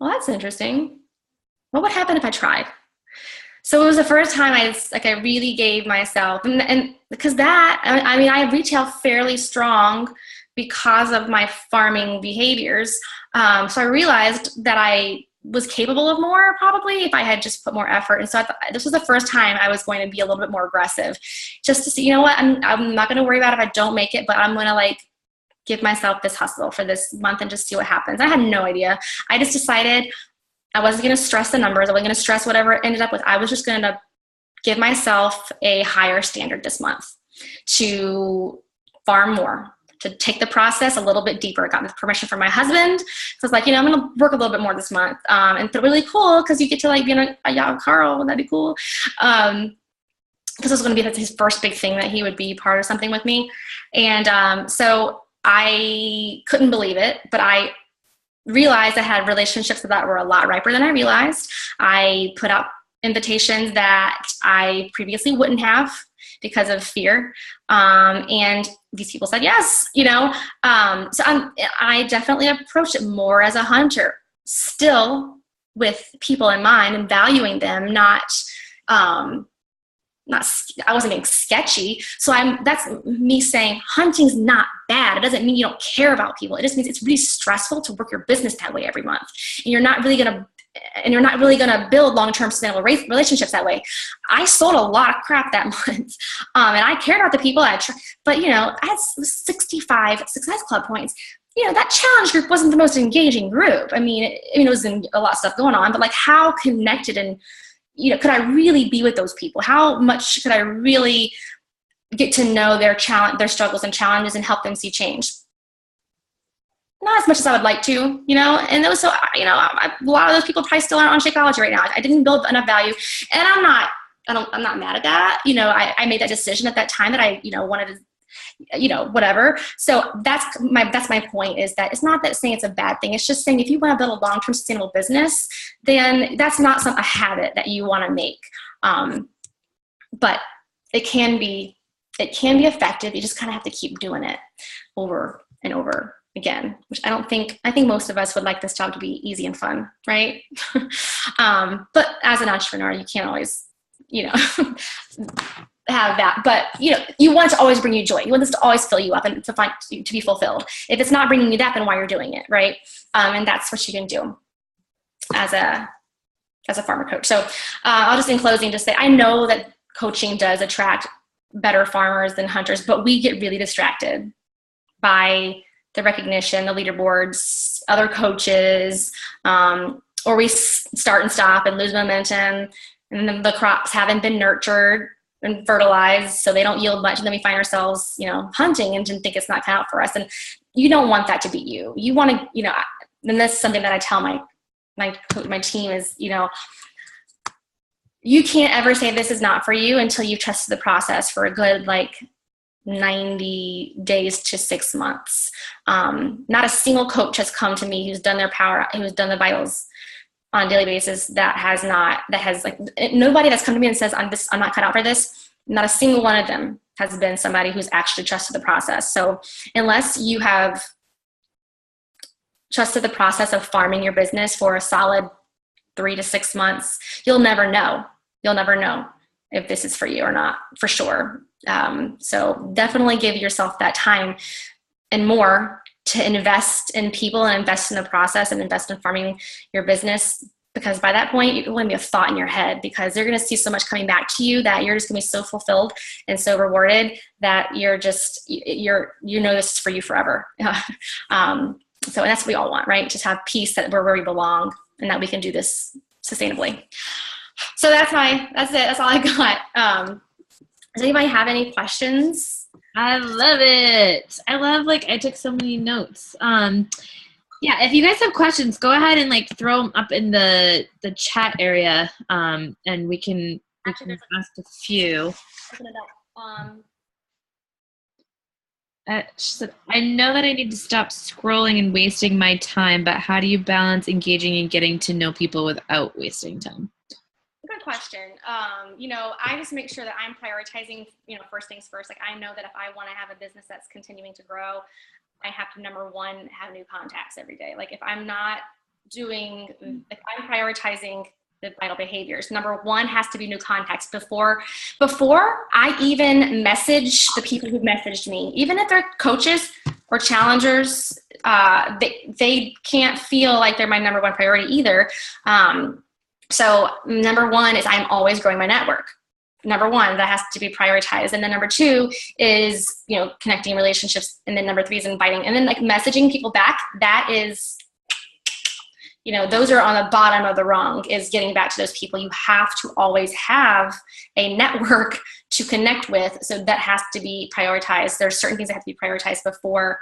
well, that's interesting. What would happen if I tried? So it was the first time I really gave myself, and because that, I mean, I retail fairly strong because of my farming behaviors. So I realized that I was capable of more probably if I had just put more effort. And so this was the first time I was going to be a little bit more aggressive, just to see, you know what, I'm not going to worry about if I don't make it, but I'm going to like give myself this hustle for this month and just see what happens. I had no idea. I just decided I wasn't going to stress the numbers. I wasn't going to stress whatever it ended up with. I was just going to give myself a higher standard this month to farm more, to take the process a little bit deeper. I got permission from my husband. So I was like, you know, I'm going to work a little bit more this month. And it's really cool because you get to like be in a yacht with Carl. Wouldn't that be cool? Because it was going to be his first big thing that he would be part of something with me. And so I couldn't believe it, but I realized I had relationships that were a lot riper than I realized. I put out invitations that I previously wouldn't have because of fear. And these people said yes, you know. So I definitely approached it more as a hunter, still with people in mind and valuing them, I wasn't being sketchy. So that's me saying hunting's not bad. It doesn't mean you don't care about people. It just means it's really stressful to work your business that way every month. And you're not really going to build long-term sustainable relationships that way. I sold a lot of crap that month. And I cared about the people but you know, I had 65 Success Club points. You know, that challenge group wasn't the most engaging group. I mean, it was a lot of stuff going on, but like how connected and, you know, could I really be with those people? How much could I really get to know their struggles and challenges and help them see change? Not as much as I would like to, you know, and those, so, you know, a lot of those people probably still aren't on Shakeology right now. I didn't build enough value, and I'm not mad at that. You know, I made that decision at that time that I, you know, wanted to, you know, whatever. So that's my point, is that it's not that saying it's a bad thing. It's just saying if you want to build a long-term sustainable business, then that's not a habit that you want to make. But it can be effective. You just kind of have to keep doing it over and over again, which I think most of us would like this job to be easy and fun, right? But as an entrepreneur, you can't always, you know, have that, but you know, you want it to always bring you joy. You want this to always fill you up and to be fulfilled. If it's not bringing you that, then why you're doing it, right? And that's what you can do as a farmer coach. So I'll just in closing just say, I know that coaching does attract better farmers than hunters, but we get really distracted by the recognition, the leaderboards, other coaches, or we start and stop and lose momentum, and then the crops haven't been nurtured and fertilized, so they don't yield much, and then we find ourselves, you know, hunting and think it's not cut out for us. And you don't want that to be you. You want to, you know, and that's something that I tell my team is, you know, you can't ever say this is not for you until you've trusted the process for a good, like, 90 days to 6 months. Not a single coach has come to me who's done who's done the vitals on a daily basis nobody that's come to me and says, I'm not cut out for this. Not a single one of them has been somebody who's actually trusted the process. So unless you have trusted the process of farming your business for a solid 3 to 6 months, you'll never know. You'll never know if this is for you or not, for sure. So definitely give yourself that time and more to invest in people and invest in the process and invest in farming your business, because by that point, it won't be a thought in your head, because they're going to see so much coming back to you that you're just going to be so fulfilled and so rewarded that you know, this is for you forever. So, and that's what we all want, right? Just have peace, that we're where we belong and that we can do this sustainably. So that's it. That's all I got. Does anybody have any questions? I love it. I took so many notes. Yeah, if you guys have questions, go ahead and throw them up in the chat area, and we can ask a few. Open it up. She said, I know that I need to stop scrolling and wasting my time, but how do you balance engaging and getting to know people without wasting time? Good question. I just make sure that I'm prioritizing, first things first. Like, I know that if I want to have a business that's continuing to grow, I have to, number one, have new contacts every day. Like, if I'm prioritizing the vital behaviors, number one has to be new contacts before I even message the people who messaged me. Even if they're coaches or challengers, they can't feel like they're my number one priority either. So number one is I'm always growing my network. Number one, that has to be prioritized. And then number two is, connecting relationships. And then number three is inviting. And then messaging people back, that is, those are on the bottom of the rung, is getting back to those people. You have to always have a network to connect with. So that has to be prioritized. There's certain things that have to be prioritized before.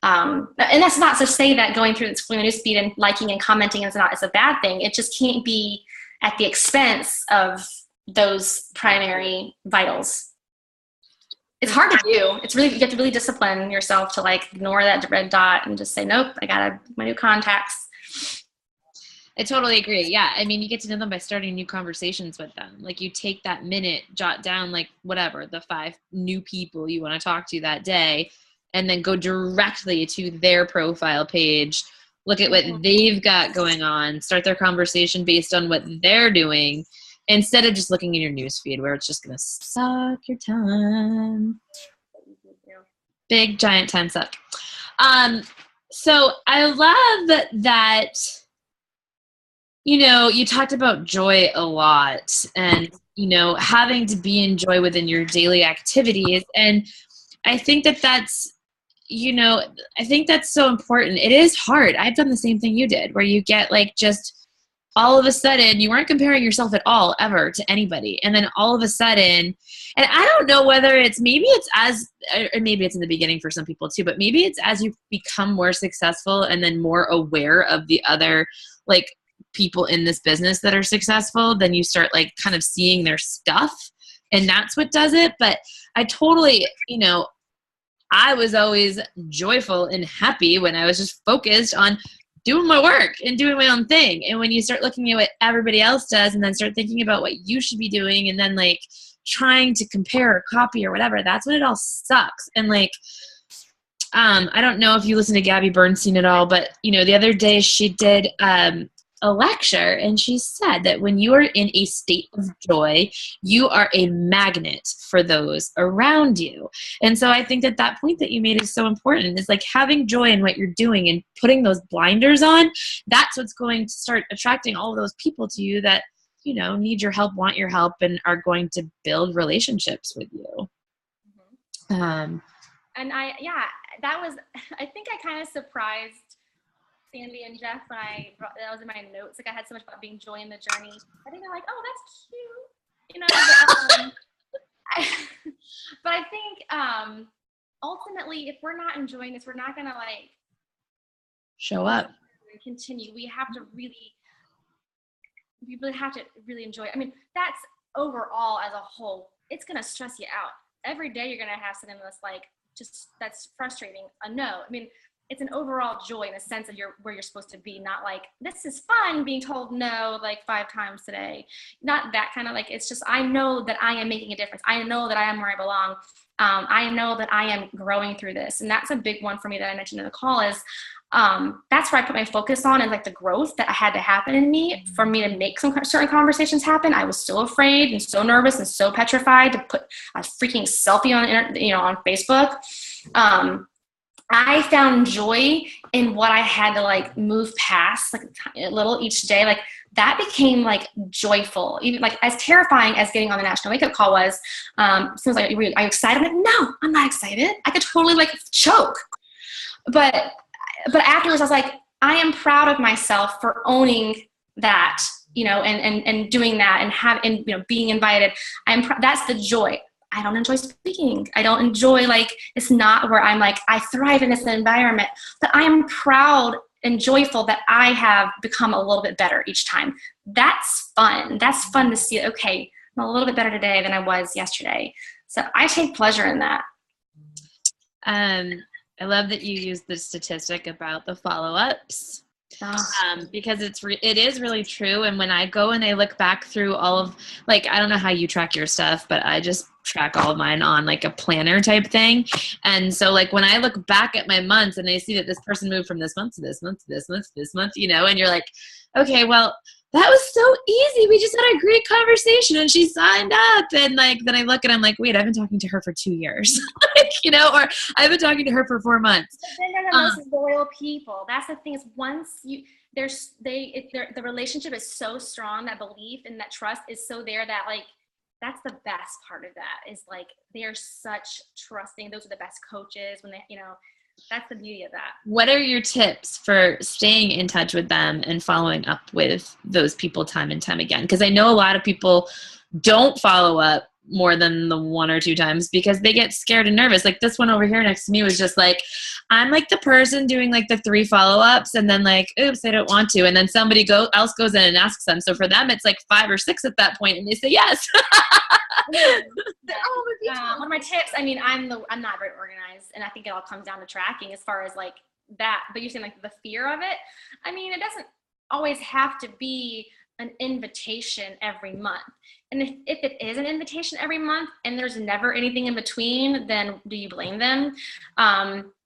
And that's not to say that going through the newsfeed and liking and commenting is a bad thing. It just can't be at the expense of those primary vitals. It's hard to do. You have to really discipline yourself to ignore that red dot and just say, nope, I got my new contacts. I totally agree. Yeah. I mean, you get to know them by starting new conversations with them. You take that minute, jot down whatever, the 5 new people you want to talk to that day, and then go directly to their profile page, look at what they've got going on, start their conversation based on what they're doing, instead of just looking in your newsfeed where it's just going to suck your time. Big, giant time suck. So I love that, you talked about joy a lot and, having to be in joy within your daily activities. And I think that's so important. It is hard. I've done the same thing you did, where you get just all of a sudden, you weren't comparing yourself at all ever to anybody. And then all of a sudden, and I don't know whether maybe it's in the beginning for some people too, but maybe it's as you become more successful and then more aware of the other people in this business that are successful, then you start kind of seeing their stuff, and that's what does it. But I totally, I was always joyful and happy when I was just focused on doing my work and doing my own thing. And when you start looking at what everybody else does and then start thinking about what you should be doing and then trying to compare or copy or whatever, that's when it all sucks. And I don't know if you listen to Gabby Bernstein at all, but the other day she did a lecture, and she said that when you are in a state of joy, you are a magnet for those around you. And so I think that point that you made is so important. It's having joy in what you're doing and putting those blinders on. That's what's going to start attracting all of those people to you that, need your help, want your help, and are going to build relationships with you. Mm-hmm. I think I kind of surprised Sandy and Jeff when that was in my notes. I had so much about being joy in the journey. I think they're oh, that's cute, but I think ultimately, if we're not enjoying this, we're not gonna show up and continue. We really have to really enjoy it. I mean, that's overall as a whole. It's gonna stress you out. Every day you're gonna have something that's that's frustrating. No, I mean, it's an overall joy in the sense of where you're supposed to be, not this is fun being told no 5 times today. Not that kind of it's just, I know that I am making a difference. I know that I am where I belong. I know that I am growing through this. And that's a big one for me that I mentioned in the call is that's where I put my focus on, and the growth that had to happen in me for me to make some certain conversations happen. I was so afraid and so nervous and so petrified to put a freaking selfie on Facebook. I found joy in what I had to move past a little each day. That became joyful, even as terrifying as getting on the national wake up call was. Someone's are you excited? I'm no, I'm not excited. I could totally choke. But but afterwards I was like, I am proud of myself for owning that, you know, and doing that and you know, being invited. That's the joy. I don't enjoy speaking. I don't enjoy, like, it's not where I'm like, I thrive in this environment, but I am proud and joyful that I have become a little bit better each time. That's fun. That's fun to see. Okay, I'm a little bit better today than I was yesterday. So I take pleasure in that. I love that you used the statistic about the follow-ups. Because it is really true. And when I go and I look back through all of, like, I don't know how you track your stuff, but I just track all of mine on like a planner type thing. And so like when I look back at my months and I see that this person moved from this month to this month to this month to this month, you know, and you're like, okay, well, that was so easy. We just had a great conversation and she signed up. And like, then I look and I'm like, wait, I've been talking to her for 2 years, like, you know, or I've been talking to her for 4 months. But then they're the most loyal people. That's the thing, is once the relationship is so strong, that belief and that trust is so there that, like, that's the best part of that, is like, they're such trusting. Those are the best coaches when they, you know, that's the beauty of that. What are your tips for staying in touch with them and following up with those people time and time again? Because I know a lot of people don't follow up more than the 1 or 2 times because they get scared and nervous. Like this one over here next to me was just like, I'm like the person doing like the 3 follow-ups and then like, oops, I don't want to. And then somebody else goes in and asks them. So for them, it's like 5 or 6 at that point and they say yes. One of my tips, I mean, I'm not very organized, and I think it all comes down to tracking as far as like that, but you're saying like the fear of it. I mean, it doesn't always have to be an invitation every month. And if it is an invitation every month and there's never anything in between, then do you blame them?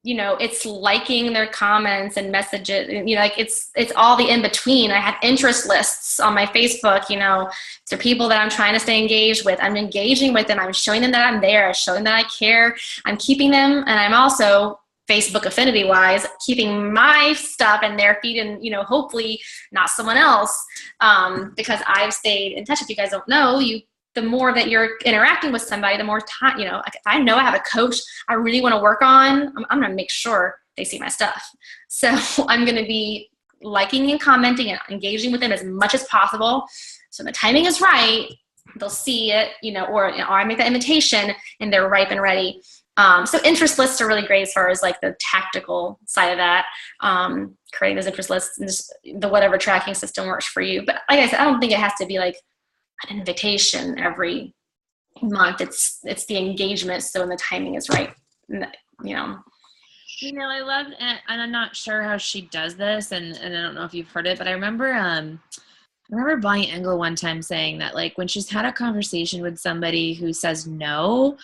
You know, it's liking their comments and messages, you know, like it's all the in between. I have interest lists on my Facebook, you know, to people that I'm trying to stay engaged with. I'm engaging with them. I'm showing them that I'm there, showing that I care. I'm keeping them. And I'm also, Facebook affinity wise, keeping my stuff in their feed and, you know, hopefully not someone else, because I've stayed in touch. If you guys don't know, the more that you're interacting with somebody, the more time, you know, like if I know I have a coach I really want to work on, I'm going to make sure they see my stuff. So I'm going to be liking and commenting and engaging with them as much as possible. So when the timing is right, they'll see it, you know, or I make that invitation and they're ripe and ready. So interest lists are really great as far as like the tactical side of that, creating those interest lists and just the whatever tracking system works for you. But like I said, I don't think it has to be like an invitation every month. It's the engagement. So when the timing is right, you know. You know, I love, and I'm not sure how she does this, and I don't know if you've heard it, but I remember Bonnie Engel one time saying that, like, when she's had a conversation with somebody who says no,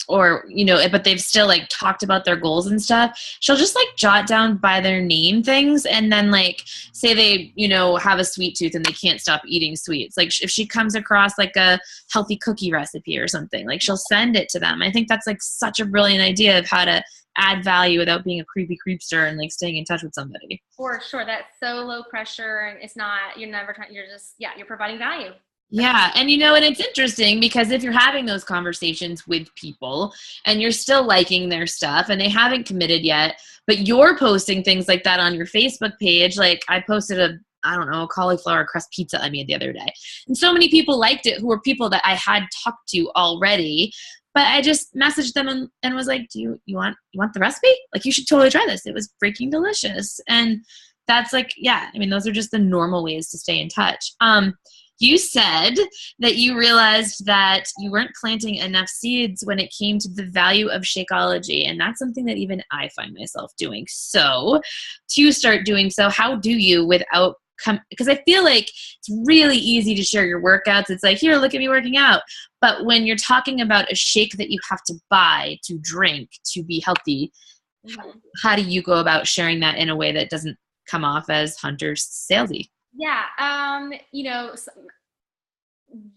or, you know, but they've still, like, talked about their goals and stuff, she'll just, like, jot down by their name things, and then, like, say they, you know, have a sweet tooth and they can't stop eating sweets. Like, if she comes across, like, a healthy cookie recipe or something, like, she'll send it to them. I think that's, like, such a brilliant idea of how to add value without being a creepy creepster and like staying in touch with somebody. For sure. That's so low pressure, and it's not, you're never trying, you're just, you're providing value. Yeah. And you know, and it's interesting because if you're having those conversations with people and you're still liking their stuff and they haven't committed yet, but you're posting things like that on your Facebook page, like I posted a cauliflower crust pizza I made the other day. And so many people liked it who were people that I had talked to already. But I just messaged them and was like, do you want the recipe? Like, you should totally try this. It was freaking delicious. And that's like, yeah, I mean, those are just the normal ways to stay in touch. You said that you realized that you weren't planting enough seeds when it came to the value of Shakeology. And that's something that even I find myself doing. So to start doing so, how do you without because I feel like it's really easy to share your workouts. It's like, here, look at me working out. But when you're talking about a shake that you have to buy to drink to be healthy, how do you go about sharing that in a way that doesn't come off as hunter's salesy? Yeah. You know,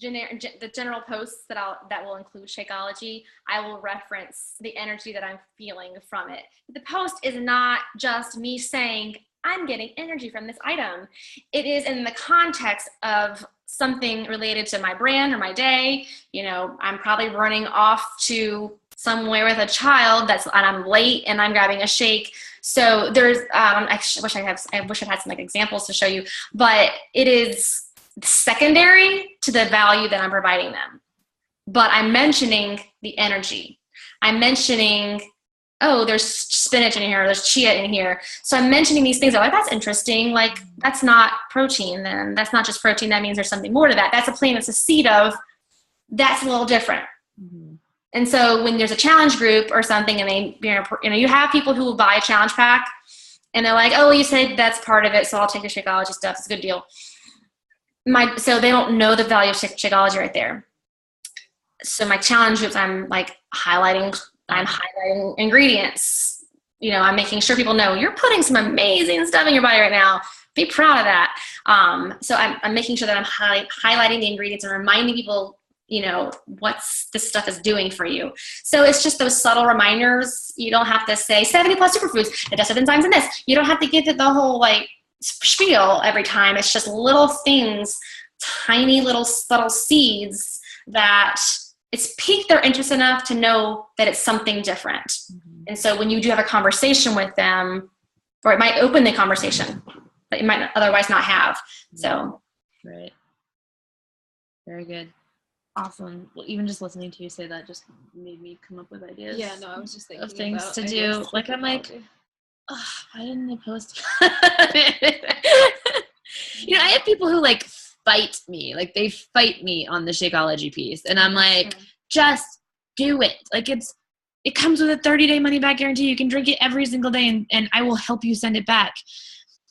the general posts that will include Shakeology, I will reference the energy that I'm feeling from it. The post is not just me saying, I'm getting energy from this item. It is in the context of something related to my brand or my day. You know, I'm probably running off to somewhere with a child and I'm late and I'm grabbing a shake. So there's, I wish I had some like examples to show you, but it is secondary to the value that I'm providing them. But I'm mentioning the energy. I'm mentioning, oh, there's spinach in here, there's chia in here. So I'm mentioning these things. I'm like, that's interesting. Like, that's not protein then. That's not just protein. That means there's something more to that. That's a plant, it's a seed of, that's a little different. Mm-hmm. And so when there's a challenge group or something and they, you have people who will buy a challenge pack and they're like, oh, you said that's part of it, so I'll take your Shakeology stuff. It's a good deal. So they don't know the value of Shakeology right there. So my challenge groups, I'm like highlighting ingredients. I'm making sure people know you're putting some amazing stuff in your body right now. Be proud of that. So I'm making sure that I'm highlighting the ingredients and reminding people, what this stuff is doing for you. So it's just those subtle reminders. You don't have to say 70 plus superfoods, the digestive enzymes in this. You don't have to give it the whole like spiel every time. It's just little things, tiny little subtle seeds that it's piqued their interest enough to know that it's something different. Mm-hmm. And so when you do have a conversation with them, or it might open the conversation that you might otherwise not have. So. Right. Very good. Awesome. Well, even just listening to you say that just made me come up with ideas. Yeah, no, I was just thinking of things to do. Like, I'm like, oh, why didn't I post? I have people who like fight me. Like, they fight me on the Shakeology piece. And I'm like, just do it. Like, it comes with a 30-day money back guarantee. You can drink it every single day and I will help you send it back.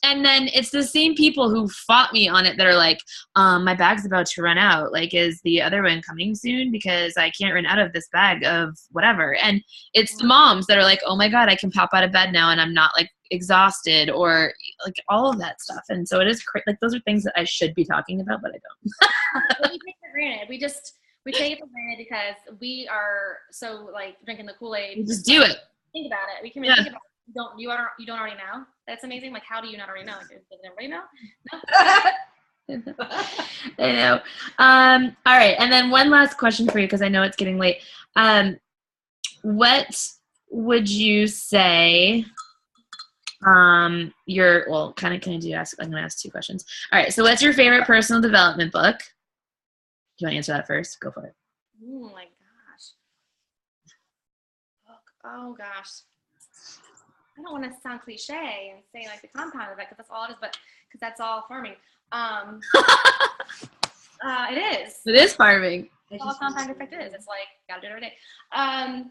And then it's the same people who fought me on it that are like, my bag's about to run out. Like, is the other one coming soon? Because I can't run out of this bag of whatever. And it's the moms that are like, oh my God, I can pop out of bed now and I'm not like exhausted, or like all of that stuff. And so it is like, those are things that I should be talking about, but I don't. We take it for granted. We take it for granted because we are so like drinking the Kool-Aid. You just do it. Think about it. We can think about it. You don't already know? That's amazing. Like, how do you not already know? Like, does everybody know? No. I know. All right. And then one last question for you, because I know it's getting late. What would you say I'm going to ask two questions. All right. So what's your favorite personal development book? Do you want to answer that first? Go for it. Oh my gosh. Oh gosh. I don't want to sound cliche and say like the compound of it, because that's all it is, but because that's all farming. It is. It is farming. That's all compound effect is. It's like, gotta do it every day. I'll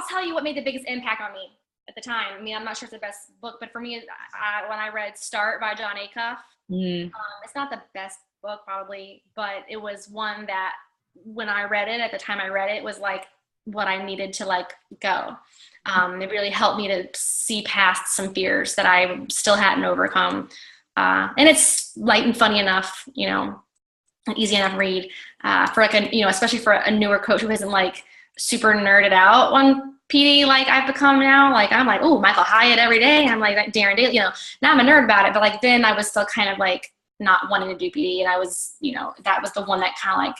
tell you what made the biggest impact on me at the time. I mean, I'm not sure it's the best book, but for me, when I read Start by John Acuff, it's not the best book probably, but it was one that when I read it, at the time I read it, was like what I needed to like go. It really helped me to see past some fears that I still hadn't overcome. And it's light and funny enough, an easy enough read for like especially for a newer coach who isn't like super nerded out on PD like I've become now. Like, I'm like, oh, Michael Hyatt every day. I'm like Darren Daly, now I'm a nerd about it. But like then I was still kind of like not wanting to do PD. And I was, that was the one that kind of like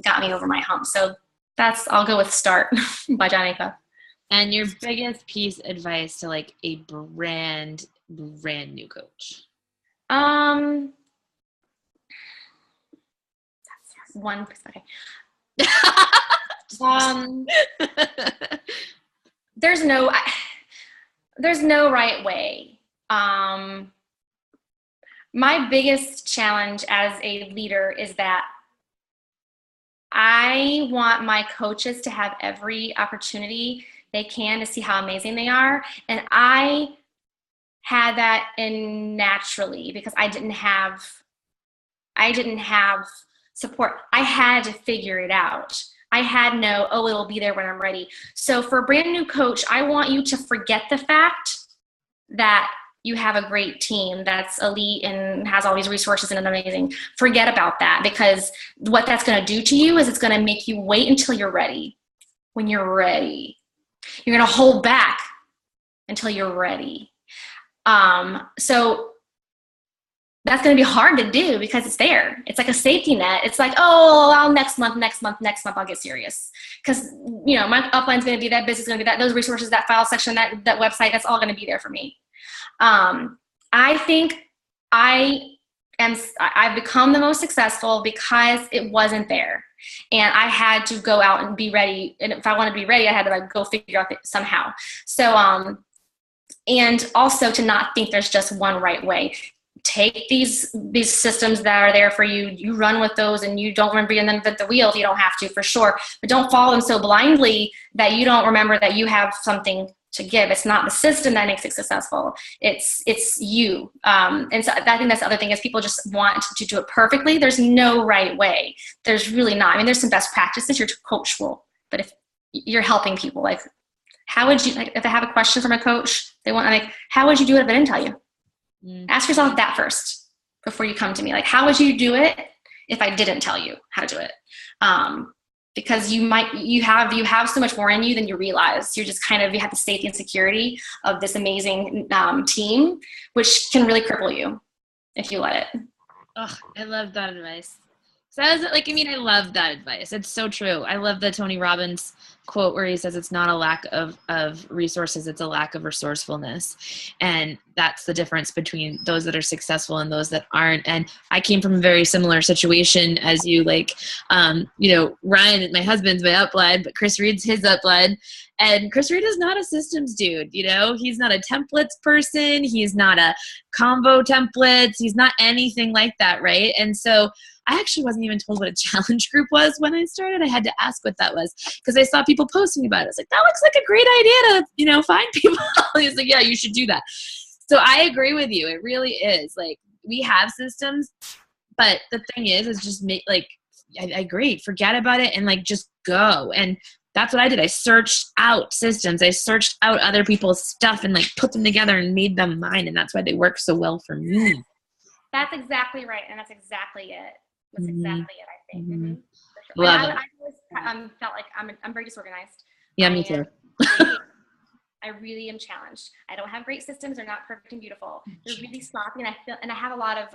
got me over my hump. So I'll go with Start by John Acuff. And your biggest piece of advice to like a brand new coach? That's one. Okay. There's no right way. My biggest challenge as a leader is that I want my coaches to have every opportunity they can to see how amazing they are. And I had that in naturally because I didn't have support. I had to figure it out. I had it'll be there when I'm ready. So for a brand new coach, I want you to forget the fact that you have a great team that's elite and has all these resources and is amazing. Forget about that, because what that's going to do to you is it's going to make you wait until you're ready. When you're ready, you're going to hold back until you're ready. So that's going to be hard to do because it's there. It's like a safety net. It's like, oh, I'll next month, I'll get serious. Because, my upline's going to be that, business is going to be that, those resources, that file section, that website, that's all going to be there for me. I think I've become the most successful because it wasn't there. And I had to go out and be ready. And if I wanted to be ready, I had to like go figure out somehow. So, and also to not think there's just one right way. Take these systems that are there for you. You run with those, and you don't remember them at the wheel if you don't have to, for sure. But don't follow them so blindly that you don't remember that you have something to give. It's not the system that makes it successful. It's you. And so I think that's the other thing is people just want to do it perfectly. There's no right way. There's really not. I mean, there's some best practices your coach will, but if you're helping people, like, how would you, like, if I have a question from a coach, they want, like, how would you do it if I didn't tell you? Ask yourself that first before you come to me. Like, how would you do it if I didn't tell you how to do it? Because you have so much more in you than you realize. You're just you have the safety and security of this amazing team, which can really cripple you if you let it. Oh, I love that advice. So I love that advice. It's so true. I love the Tony Robbins quote where he says it's not a lack of resources, it's a lack of resourcefulness. And that's the difference between those that are successful and those that aren't. And I came from a very similar situation as you, Ryan, my husband's my upline, but Chris Reed's his upline. And Chris Reed is not a systems dude, he's not a templates person. He's not a combo templates. He's not anything like that. Right. And so I actually wasn't even told what a challenge group was when I started. I had to ask what that was because I saw people posting about it. I was like, that looks like a great idea to, find people. He's like, yeah, you should do that. So I agree with you. It really is. Like, we have systems, but the thing is just I agree. Forget about it and just go. And that's what I did. I searched out systems. I searched out other people's stuff and put them together and made them mine. And that's why they work so well for me. That's exactly right. And that's exactly it. That's exactly it, I think. Mm-hmm. Sure. Love it. I always felt like I'm very disorganized. Yeah, me too. I really am challenged. I don't have great systems. They're not perfect and beautiful. They're really sloppy, and I have a lot of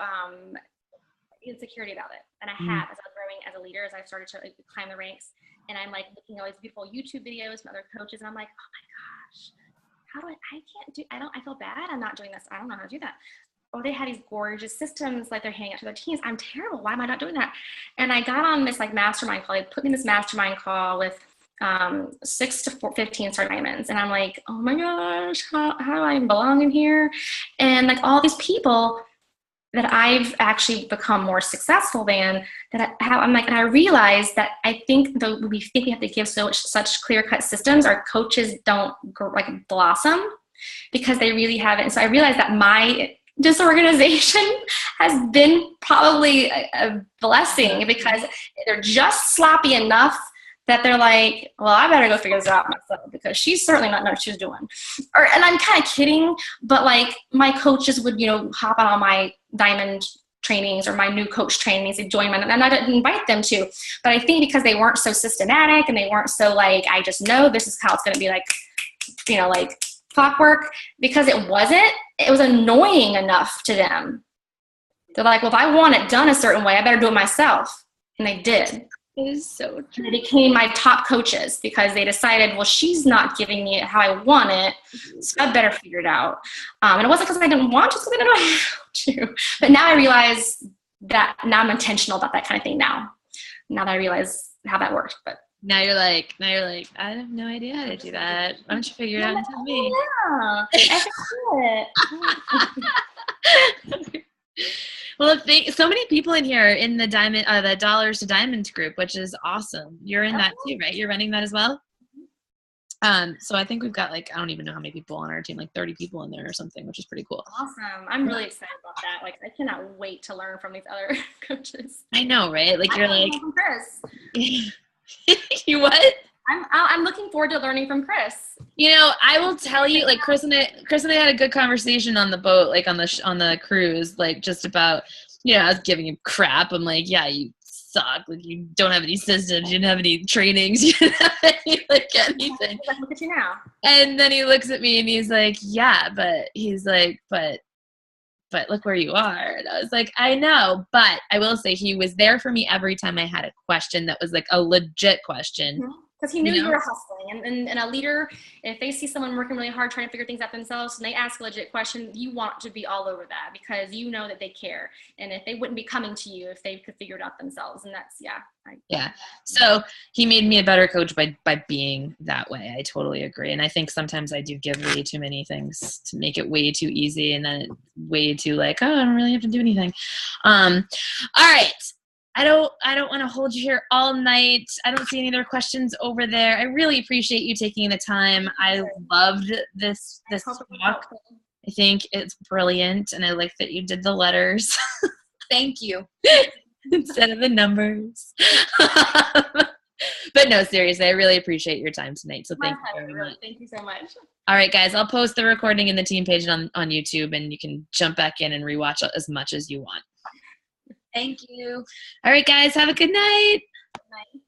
insecurity about it. And I have, as I was growing as a leader, as I started to climb the ranks, and I'm looking at all these beautiful YouTube videos from other coaches, and I'm like, oh my gosh, I feel bad. I'm not doing this. I don't know how to do that. Oh, they had these gorgeous systems they're handing out to their teams. I'm terrible. Why am I not doing that? And I got on this mastermind call. They put me in this mastermind call with 6 to 15 star diamonds. And I'm like, oh my gosh, how do I belong in here? And all these people that I've actually become more successful than, and I realized that I think we think we have to give such clear-cut systems, our coaches don't blossom because they really haven't. And so I realized that my disorganization has been probably a blessing because they're just sloppy enough that they're like, well, I better go figure this out myself because she's certainly not know what she's doing. And I'm kind of kidding, but my coaches would, hop on all my diamond trainings or my new coach trainings and join and I didn't invite them to. But I think because they weren't so systematic and they weren't so I just know this is how it's going to be clockwork, because it was annoying enough to them. They're like, well, if I want it done a certain way, I better do it myself. And they did. It is so true. They became my top coaches because they decided, well, she's not giving me it how I want it, so I better figure it out. And it wasn't because I didn't want to, it's because I didn't know how to. But now I realize that now I'm intentional about that kind of thing now that I realize how that works. But Now you're like, I have no idea how to do that. Why don't you figure it out and tell me? Yeah, I can do it. Well, so many people in here in the the Dollars to Diamonds group, which is awesome. You're in that too, right? You're running that as well? So I think we've got I don't even know how many people on our team, 30 people in there or something, which is pretty cool. Awesome. I'm really excited about that. I cannot wait to learn from these other coaches. I know, right? You're from Chris. You what? I'm looking forward to learning from Chris. I will tell you, Chris and I had a good conversation on the boat, on the cruise, just about, I was giving him crap. I'm like, yeah, you suck. You don't have any systems. You don't have any trainings. You don't have any, anything. Look at you now. And then he looks at me and he's like, yeah, but he's like, but but look where you are. And I was like, I know, but I will say he was there for me every time I had a question that was like a legit question. Because he knew you were hustling, and a leader, if they see someone working really hard trying to figure things out themselves and they ask a legit question, you want to be all over that because you know that they care, and if they wouldn't be coming to you if they could figure it out themselves. And that's so he made me a better coach by being that way. I totally agree, and I think sometimes I do give way too many things to make it way too easy, and then way too like, oh, I don't really have to do anything. All right. I don't want to hold you here all night. I don't see any other questions over there. I really appreciate you taking the time. I loved this talk. I think it's brilliant, and I like that you did the letters. Thank you. Instead of the numbers. But no, seriously, I really appreciate your time tonight. So thank you very much. Thank you so much. All right, guys, I'll post the recording in the team page on YouTube, and you can jump back in and rewatch as much as you want. Thank you. All right, guys, have a good night. Good night.